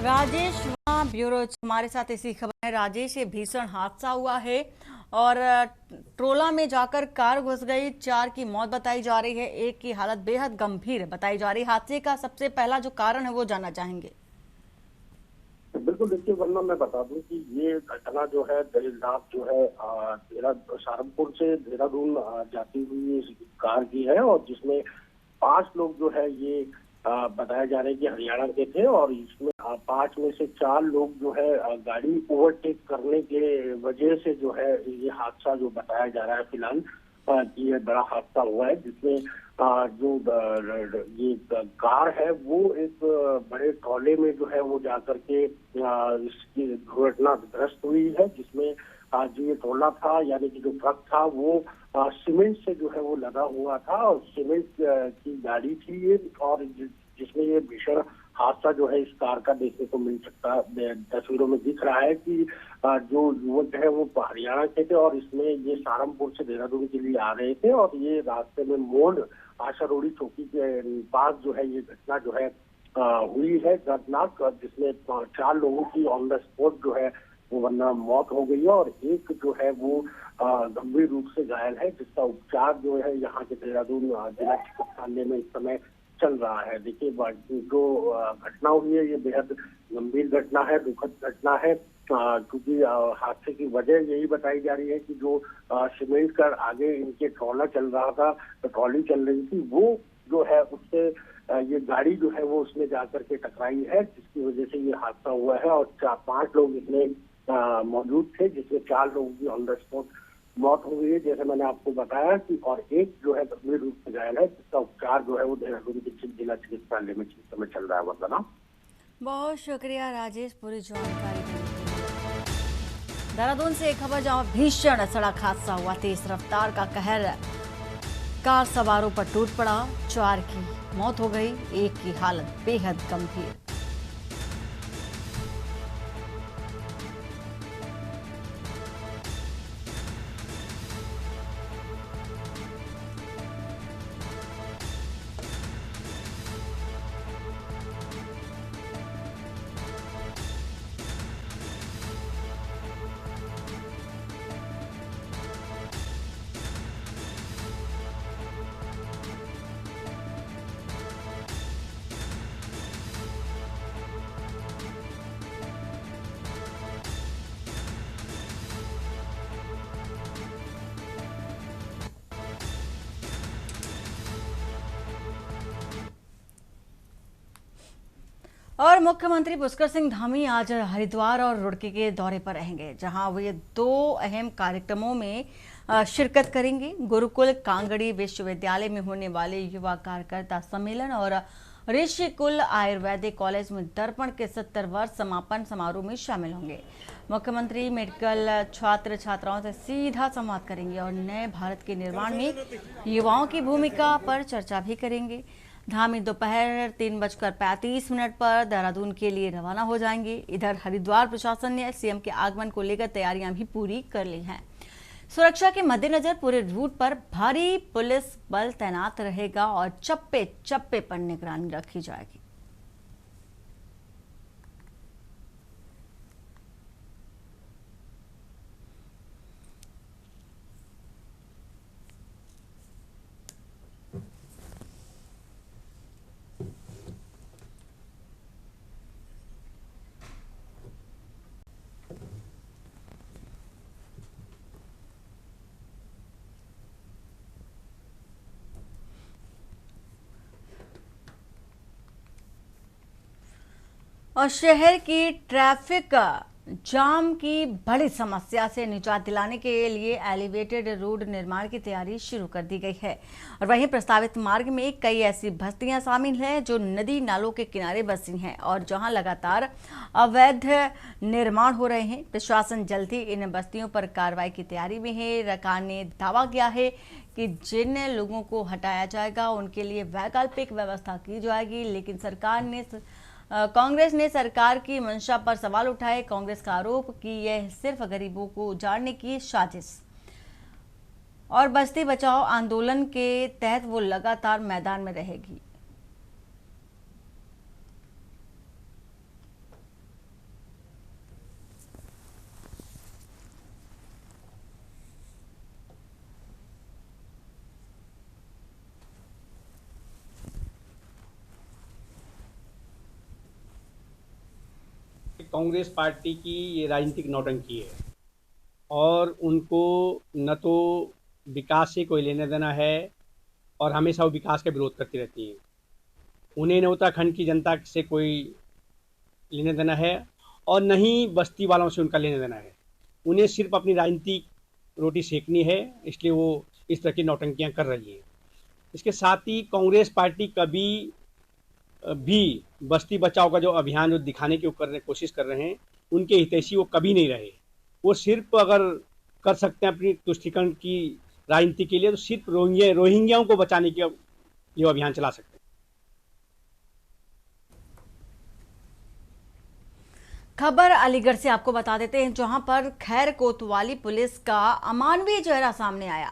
A: राजेश ब्यूरो हमारे साथ इसी खबर है। राजेश, ये भीषण हादसा हुआ है और ट्रोला में जाकर कार घुस गई, 4 की मौत बताई जा रही है, एक की हालत बेहद गंभीर बताई जा रही है। हादसे का सबसे पहला जो कारण है वो जानना चाहेंगे।
M: बिल्कुल, देखिए, वरना मैं बता दूं कि ये घटना जो है देर रात जो है सहारनपुर से देहरादून जाती हुई कार की है और जिसमें 5 लोग जो है ये बताया जा रहा है कि हरियाणा के थे और इसमें 5 में से 4 लोग जो है गाड़ी ओवरटेक करने के वजह से जो है ये हादसा जो बताया जा रहा है फिलहाल कि ये बड़ा हादसा हुआ है, जिसमें जो ये कार है वो एक बड़े ट्रॉले में जो है वो जाकर के इसकी दुर्घटनाग्रस्त हुई है, जिसमें जो ये ट्रोला था यानी कि जो ट्रक था वो सीमेंट से जो है वो लदा हुआ था और सीमेंट की गाड़ी थी ये, और जिसमें ये भीषण हादसा जो है इस कार का देखने को मिल सकता है। तस्वीरों में दिख रहा है कि जो युवक है वो हरियाणा के थे और इसमें ये सहारनपुर से देहरादून के लिए आ रहे थे और ये रास्ते में मोड़ आशा रोड़ी चौकी के पास जो है ये घटना जो है हुई है दर्दनाक, जिसमें 4 लोगों की ऑन द स्पॉट जो है वो वरना मौत हो गई है और एक जो है वो गंभीर रूप से घायल है, जिसका उपचार जो है यहाँ के देहरादून जिला चिकित्सालय में इस समय चल रहा है। देखिए, जो घटना हुई है ये बेहद गंभीर घटना है, दुखद घटना है, क्योंकि हादसे की वजह यही बताई जा रही है कि जो सीमेंट का आगे इनके ट्रॉला चल रहा था, ट्रॉली चल रही थी, वो जो है उससे ये गाड़ी जो है वो उसमें जाकर के टकराई है, जिसकी वजह से ये हादसा हुआ है और 5 लोग इसमें मौजूद थे, जिसमें 4 लोगों की ऑन द स्पॉट मौत हो गई है, जैसे मैंने आपको बताया कि, और एक जो है गंभीर रूप से घायल है, जिसका उपचार जो है वो देहरादून के जिला चिकित्सालय में इस समय चल रहा है। वंदना,
A: बहुत शुक्रिया राजेश पूरी जानकारी देने के लिए। देहरादून से एक खबर जहां भीषण सड़क हादसा हुआ, तेज रफ्तार का कहर कार सवारों पर टूट पड़ा, 4 की मौत हो गई, एक की हालत बेहद गंभीर। और मुख्यमंत्री पुष्कर सिंह धामी आज हरिद्वार और रुड़की के दौरे पर रहेंगे, जहां वे 2 अहम कार्यक्रमों में शिरकत करेंगे। गुरुकुल कांगड़ी विश्वविद्यालय में होने वाले युवा कार्यकर्ता सम्मेलन और ऋषिकुल आयुर्वेदिक कॉलेज में दर्पण के 70 वर्ष समापन समारोह में शामिल होंगे। मुख्यमंत्री मेडिकल छात्र छात्राओं से सीधा संवाद करेंगे और नए भारत के निर्माण में युवाओं की भूमिका पर चर्चा भी करेंगे। धामी दोपहर 3:35 पर देहरादून के लिए रवाना हो जाएंगे। इधर हरिद्वार प्रशासन ने सीएम के आगमन को लेकर तैयारियां भी पूरी कर ली हैं। सुरक्षा के मद्देनजर पूरे रूट पर भारी पुलिस बल तैनात रहेगा और चप्पे चप्पे पर निगरानी रखी जाएगी। और शहर की ट्रैफिक जाम की बड़ी समस्या से निजात दिलाने के लिए एलिवेटेड रोड निर्माण की तैयारी शुरू कर दी गई है। और वहीं प्रस्तावित मार्ग में कई ऐसी बस्तियां शामिल हैं जो नदी नालों के किनारे बसी हैं और जहां लगातार अवैध निर्माण हो रहे हैं। प्रशासन जल्द ही इन बस्तियों पर कार्रवाई की तैयारी में है। सरकार ने दावा किया है कि जिन लोगों को हटाया जाएगा उनके लिए वैकल्पिक व्यवस्था की जाएगी, लेकिन कांग्रेस ने सरकार की मंशा पर सवाल उठाए। कांग्रेस का आरोप कि यह सिर्फ गरीबों को उजाड़ने की साजिश और बस्ती बचाओ आंदोलन के तहत वो लगातार मैदान में रहेगी।
N: कांग्रेस पार्टी की ये राजनीतिक नौटंकी है और उनको न तो विकास से कोई लेना देना है और हमेशा वो विकास का विरोध करती रहती हैं। उन्हें न उत्तराखंड की जनता से कोई लेना देना है और न ही बस्ती वालों से उनका लेना देना है। उन्हें सिर्फ अपनी राजनीतिक रोटी सेकनी है, इसलिए वो इस तरह की नौटंकियाँ कर रही हैं। इसके साथ ही कांग्रेस पार्टी कभी भी बस्ती बचाओ का जो अभियान जो दिखाने की कोशिश कर रहे हैं, उनके हितैषी वो कभी नहीं रहे। वो सिर्फ अगर कर सकते हैं अपनी तुष्टीकरण की राजनीति के लिए, तो सिर्फ रोहिंग्याओं को बचाने के लिए अभियान चला सकते हैं।
A: खबर अलीगढ़ से आपको बता देते हैं, जहां पर खैर कोतवाली पुलिस का अमानवीय चेहरा सामने आया।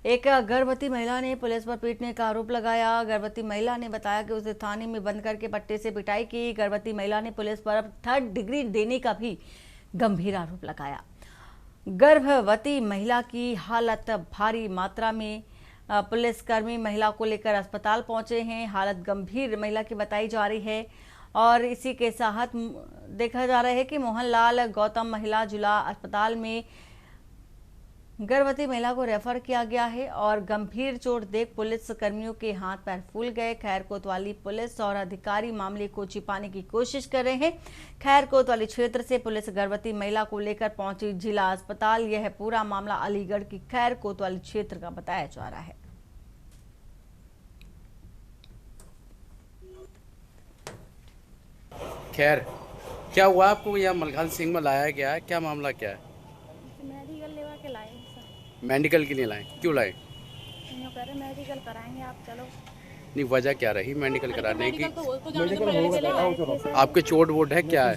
A: एक गर्भवती महिला ने पुलिस पर पीटने का आरोप लगाया। गर्भवती महिला ने बताया कि उसे थाने में बंद करके पट्टे से पिटाई की। गर्भवती महिला ने पुलिस पर 3rd डिग्री देने का भी गंभीर आरोप लगाया। गर्भवती महिला की हालत भारी मात्रा में पुलिसकर्मी महिला को लेकर अस्पताल पहुंचे हैं। हालत गंभीर महिला की बताई जा रही है और इसी के साथ देखा जा रहा है कि मोहनलाल गौतम महिला जिला अस्पताल में गर्भवती महिला को रेफर किया गया है और गंभीर चोट देख पुलिस कर्मियों के हाथ पैर फूल गए। खैर कोतवाली पुलिस और अधिकारी मामले को छिपाने की कोशिश कर रहे हैं। खैर कोतवाली क्षेत्र से पुलिस गर्भवती महिला को लेकर पहुंची जिला अस्पताल। यह पूरा मामला अलीगढ़ की खैर कोतवाली क्षेत्र का बताया जा रहा है।
O: खैर, क्या हुआ आपको? यहाँ मलखान सिंह में लाया गया है, क्या मामला क्या है?
P: मेडिकल लेवा के लाए सर।
O: मेडिकल के लिए लाए? क्यों लाए?
P: यूँ कह रहे मेडिकल कराएंगे आप, चलो।
O: नहीं, वजह क्या रही मेडिकल कराने की?
P: तो
O: आपके चोट वोट है क्या है?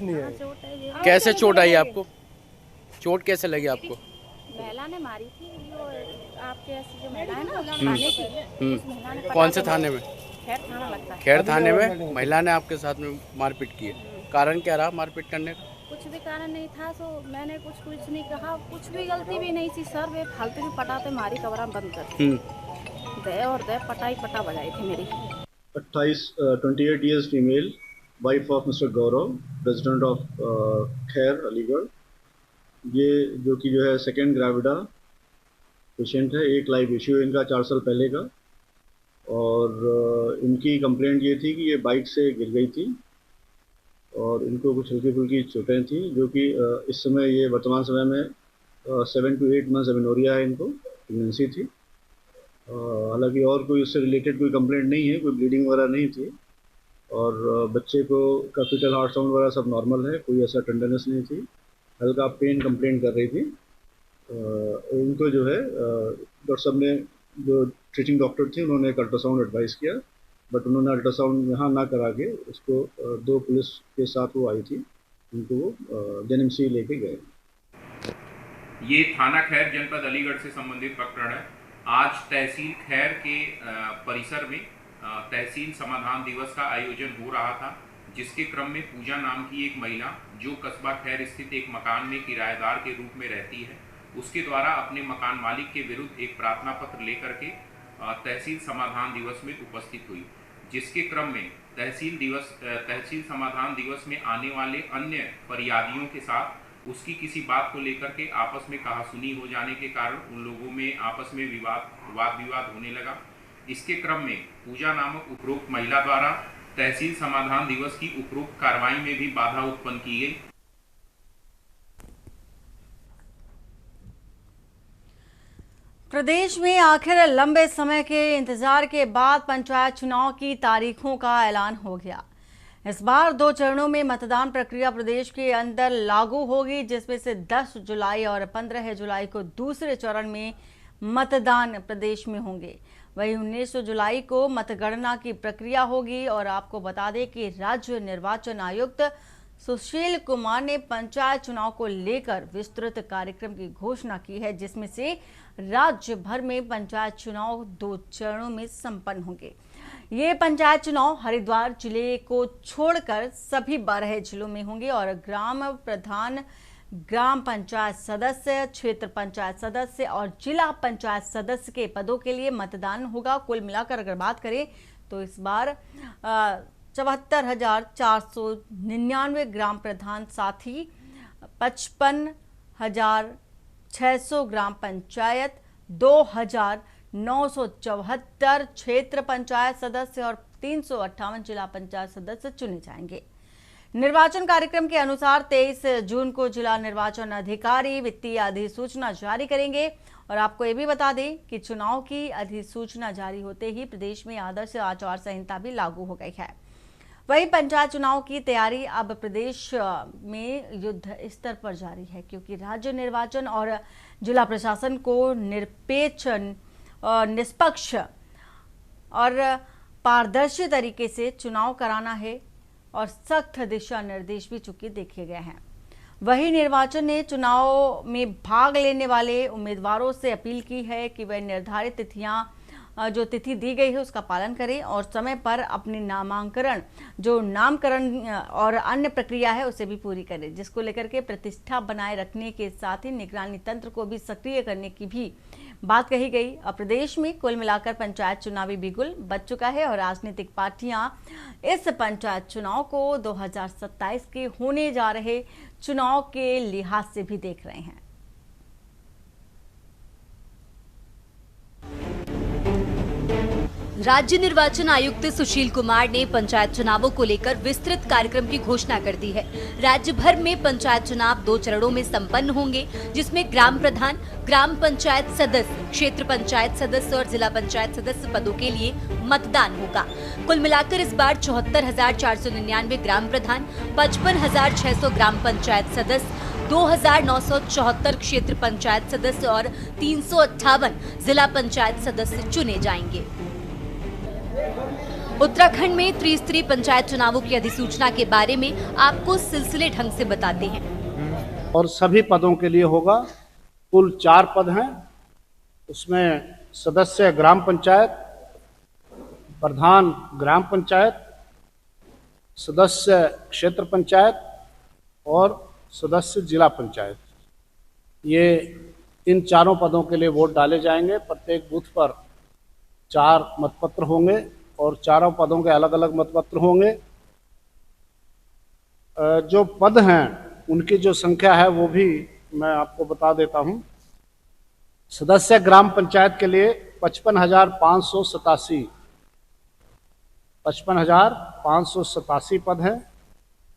O: कैसे चोट आई आपको? चोट कैसे लगी आपको?
P: महिला ने मारी थी, वो आपके ऐसी जो महिला है ना थाने की, उस महिला ने
O: कौन से थाने में?
P: खैर थाना लगता है।
O: खैर थाने में महिला ने आपके साथ में मारपीट की है। कारण क्या रहा मारपीट करने का?
P: कुछ भी कारण नहीं था, सो मैंने कुछ नहीं कहा, कुछ भी गलती भी नहीं थी सर। वे फालतू भी पटाते मारी, कमरा बंद कर दे और दे पटा बजाई थी मेरी।
Q: 28 years female, wife of Mr. Gaurav, president of खैर अलीगढ़। ये जो है सेकेंड ग्रेविडा पेशेंट है। एक लाइव इश्यू इनका 4 साल पहले का और इनकी कंप्लेंट ये थी कि ये बाइक से गिर गई थी और इनको कुछ हल्की फुल्की चोटें थी, जो कि इस समय ये वर्तमान समय में 7 to 8 months एमेनोरिया है, इनको प्रेगनेंसी थी। हालांकि और कोई उससे रिलेटेड कोई कंप्लेंट नहीं है, कोई ब्लीडिंग वगैरह नहीं थी और बच्चे को का फीटल हार्ट साउंड वगैरह सब नॉर्मल है, कोई ऐसा टेंडरनेस नहीं थी। हल्का पेन कंप्लेंट कर रही थी। इनको जो है डॉक्टर साहब ने, जो ट्रीटिंग डॉक्टर थे, उन्होंने एक अल्ट्रासाउंड एडवाइस किया, बट उन्होंने अल्ट्रासाउंड यहाँ ना करा के उसको 2 पुलिस के साथ वो आई थी, उनको वो जेएनएमसी लेके गए।
R: ये थाना खैर जनपद अलीगढ़ से संबंधित प्रकरण है। आज तहसील खैर के परिसर में तहसील समाधान दिवस का आयोजन हो रहा था, जिसके क्रम में पूजा नाम की एक महिला, जो कस्बा खैर स्थित एक मकान में किराएदार के रूप में रहती है, उसके द्वारा अपने मकान मालिक के विरुद्ध एक प्रार्थना पत्र लेकर के तहसील समाधान दिवस में उपस्थित हुई, जिसके क्रम में तहसील समाधान दिवस में आने वाले अन्य फरियादियों के साथ उसकी किसी बात को लेकर के आपस में कहासुनी हो जाने के कारण उन लोगों में आपस में वाद विवाद होने लगा। इसके क्रम में पूजा नामक उपरोक्त महिला द्वारा तहसील समाधान दिवस की उपरोक्त कार्रवाई में भी बाधा उत्पन्न की गई।
A: प्रदेश में आखिर लंबे समय के इंतजार के बाद पंचायत चुनाव की तारीखों का ऐलान हो गया। इस बार 2 चरणों में मतदान प्रक्रिया प्रदेश के अंदर लागू होगी, जिसमें से 10 जुलाई और 15 जुलाई को दूसरे चरण में मतदान प्रदेश में होंगे। वहीं 19 जुलाई को मतगणना की प्रक्रिया होगी। और आपको बता दें कि राज्य निर्वाचन आयुक्त सुशील कुमार ने पंचायत चुनाव को लेकर विस्तृत कार्यक्रम की घोषणा की है, जिसमें से राज्य भर में पंचायत चुनाव 2 चरणों में संपन्न होंगे। ये पंचायत चुनाव हरिद्वार जिले को छोड़कर सभी 12 जिलों में होंगे और ग्राम प्रधान, ग्राम पंचायत सदस्य, क्षेत्र पंचायत सदस्य और जिला पंचायत सदस्य के पदों के लिए मतदान होगा। कुल मिलाकर अगर बात करें तो इस बार 74,499 ग्राम प्रधान, साथ ही 55,600 ग्राम पंचायत, 2,974 क्षेत्र पंचायत सदस्य और 358 जिला पंचायत सदस्य चुने जाएंगे। निर्वाचन कार्यक्रम के अनुसार 23 जून को जिला निर्वाचन अधिकारी वित्तीय अधिसूचना जारी करेंगे। और आपको ये भी बता दें कि चुनाव की अधिसूचना जारी होते ही प्रदेश में आदर्श आचार संहिता भी लागू हो गई है। वहीं पंचायत चुनाव की तैयारी अब प्रदेश में युद्ध स्तर पर जारी है, क्योंकि राज्य निर्वाचन और जिला प्रशासन को निरपेक्ष, निष्पक्ष और पारदर्शी तरीके से चुनाव कराना है और सख्त दिशा निर्देश भी चूंकि देखे गए हैं। वहीं निर्वाचन ने चुनाव में भाग लेने वाले उम्मीदवारों से अपील की है कि वे निर्धारित तिथियां, जो तिथि दी गई है उसका पालन करें और समय पर अपनी नामांकन, जो नामकरण और अन्य प्रक्रिया है उसे भी पूरी करें, जिसको लेकर के प्रतिष्ठा बनाए रखने के साथ ही निगरानी तंत्र को भी सक्रिय करने की भी बात कही गई। अब प्रदेश में कुल मिलाकर पंचायत चुनावी बिगुल बज चुका है और राजनीतिक पार्टियां इस पंचायत चुनाव को 2027 के होने जा रहे चुनाव के लिहाज से भी देख रहे हैं।
S: राज्य निर्वाचन आयुक्त सुशील कुमार ने पंचायत चुनावों को लेकर विस्तृत कार्यक्रम की घोषणा कर दी है। राज्य भर में पंचायत चुनाव 2 चरणों में संपन्न होंगे, जिसमें ग्राम प्रधान, ग्राम पंचायत सदस्य, क्षेत्र पंचायत सदस्य और जिला पंचायत सदस्य पदों के लिए मतदान होगा। कुल मिलाकर इस बार 74,499 ग्राम प्रधान, 55,600 ग्राम पंचायत सदस्य, 2,974 क्षेत्र पंचायत सदस्य और 358 जिला पंचायत सदस्य चुने जाएंगे। उत्तराखंड में त्रिस्तरीय पंचायत चुनावों की अधिसूचना के बारे में आपको सिलसिले ढंग से बताते हैं।
T: और सभी पदों के लिए होगा। कुल 4 पद हैं, उसमें सदस्य ग्राम पंचायत, प्रधान ग्राम पंचायत, सदस्य क्षेत्र पंचायत और सदस्य जिला पंचायत। ये इन चारों पदों के लिए वोट डाले जाएंगे। प्रत्येक बूथ पर 4 मतपत्र होंगे और चारों पदों के अलग अलग मतपत्र होंगे। जो पद हैं उनकी जो संख्या है वो भी मैं आपको बता देता हूं। सदस्य ग्राम पंचायत के लिए 55,587 पद हैं।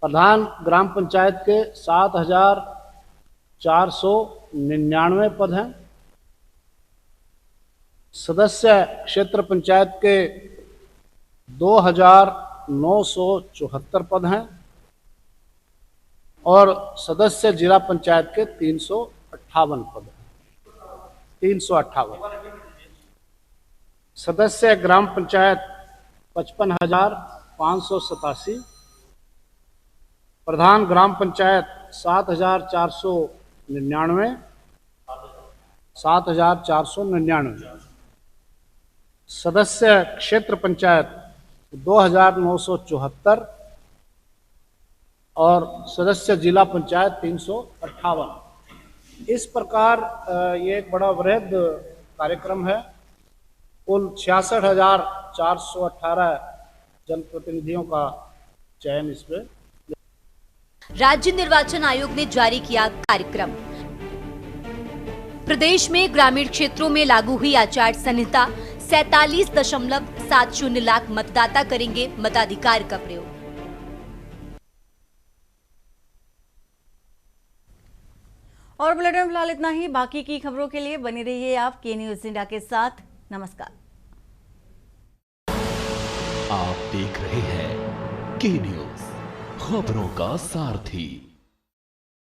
T: प्रधान ग्राम पंचायत के 7,499 पद हैं। सदस्य क्षेत्र पंचायत के 2,974 पद हैं और सदस्य जिला पंचायत के 358 पद हैं। 358 सदस्य ग्राम पंचायत 55,587, प्रधान ग्राम पंचायत 7,499, सदस्य क्षेत्र पंचायत 2,974 और सदस्य जिला पंचायत 358। इस प्रकार ये एक बड़ा वृहद कार्यक्रम है। कुल 66,418 जनप्रतिनिधियों का चयन इसमें।
S: राज्य निर्वाचन आयोग ने जारी किया कार्यक्रम। प्रदेश में ग्रामीण क्षेत्रों में लागू हुई आचार संहिता, 47.70 लाख मतदाता करेंगे मताधिकार का प्रयोग।
A: और बुलेटिन फिलहाल इतना ही। बाकी की खबरों के लिए बने रहिए आप के न्यूज इंडिया के साथ। नमस्कार।
B: आप देख रहे हैं के न्यूज, खबरों का सारथी।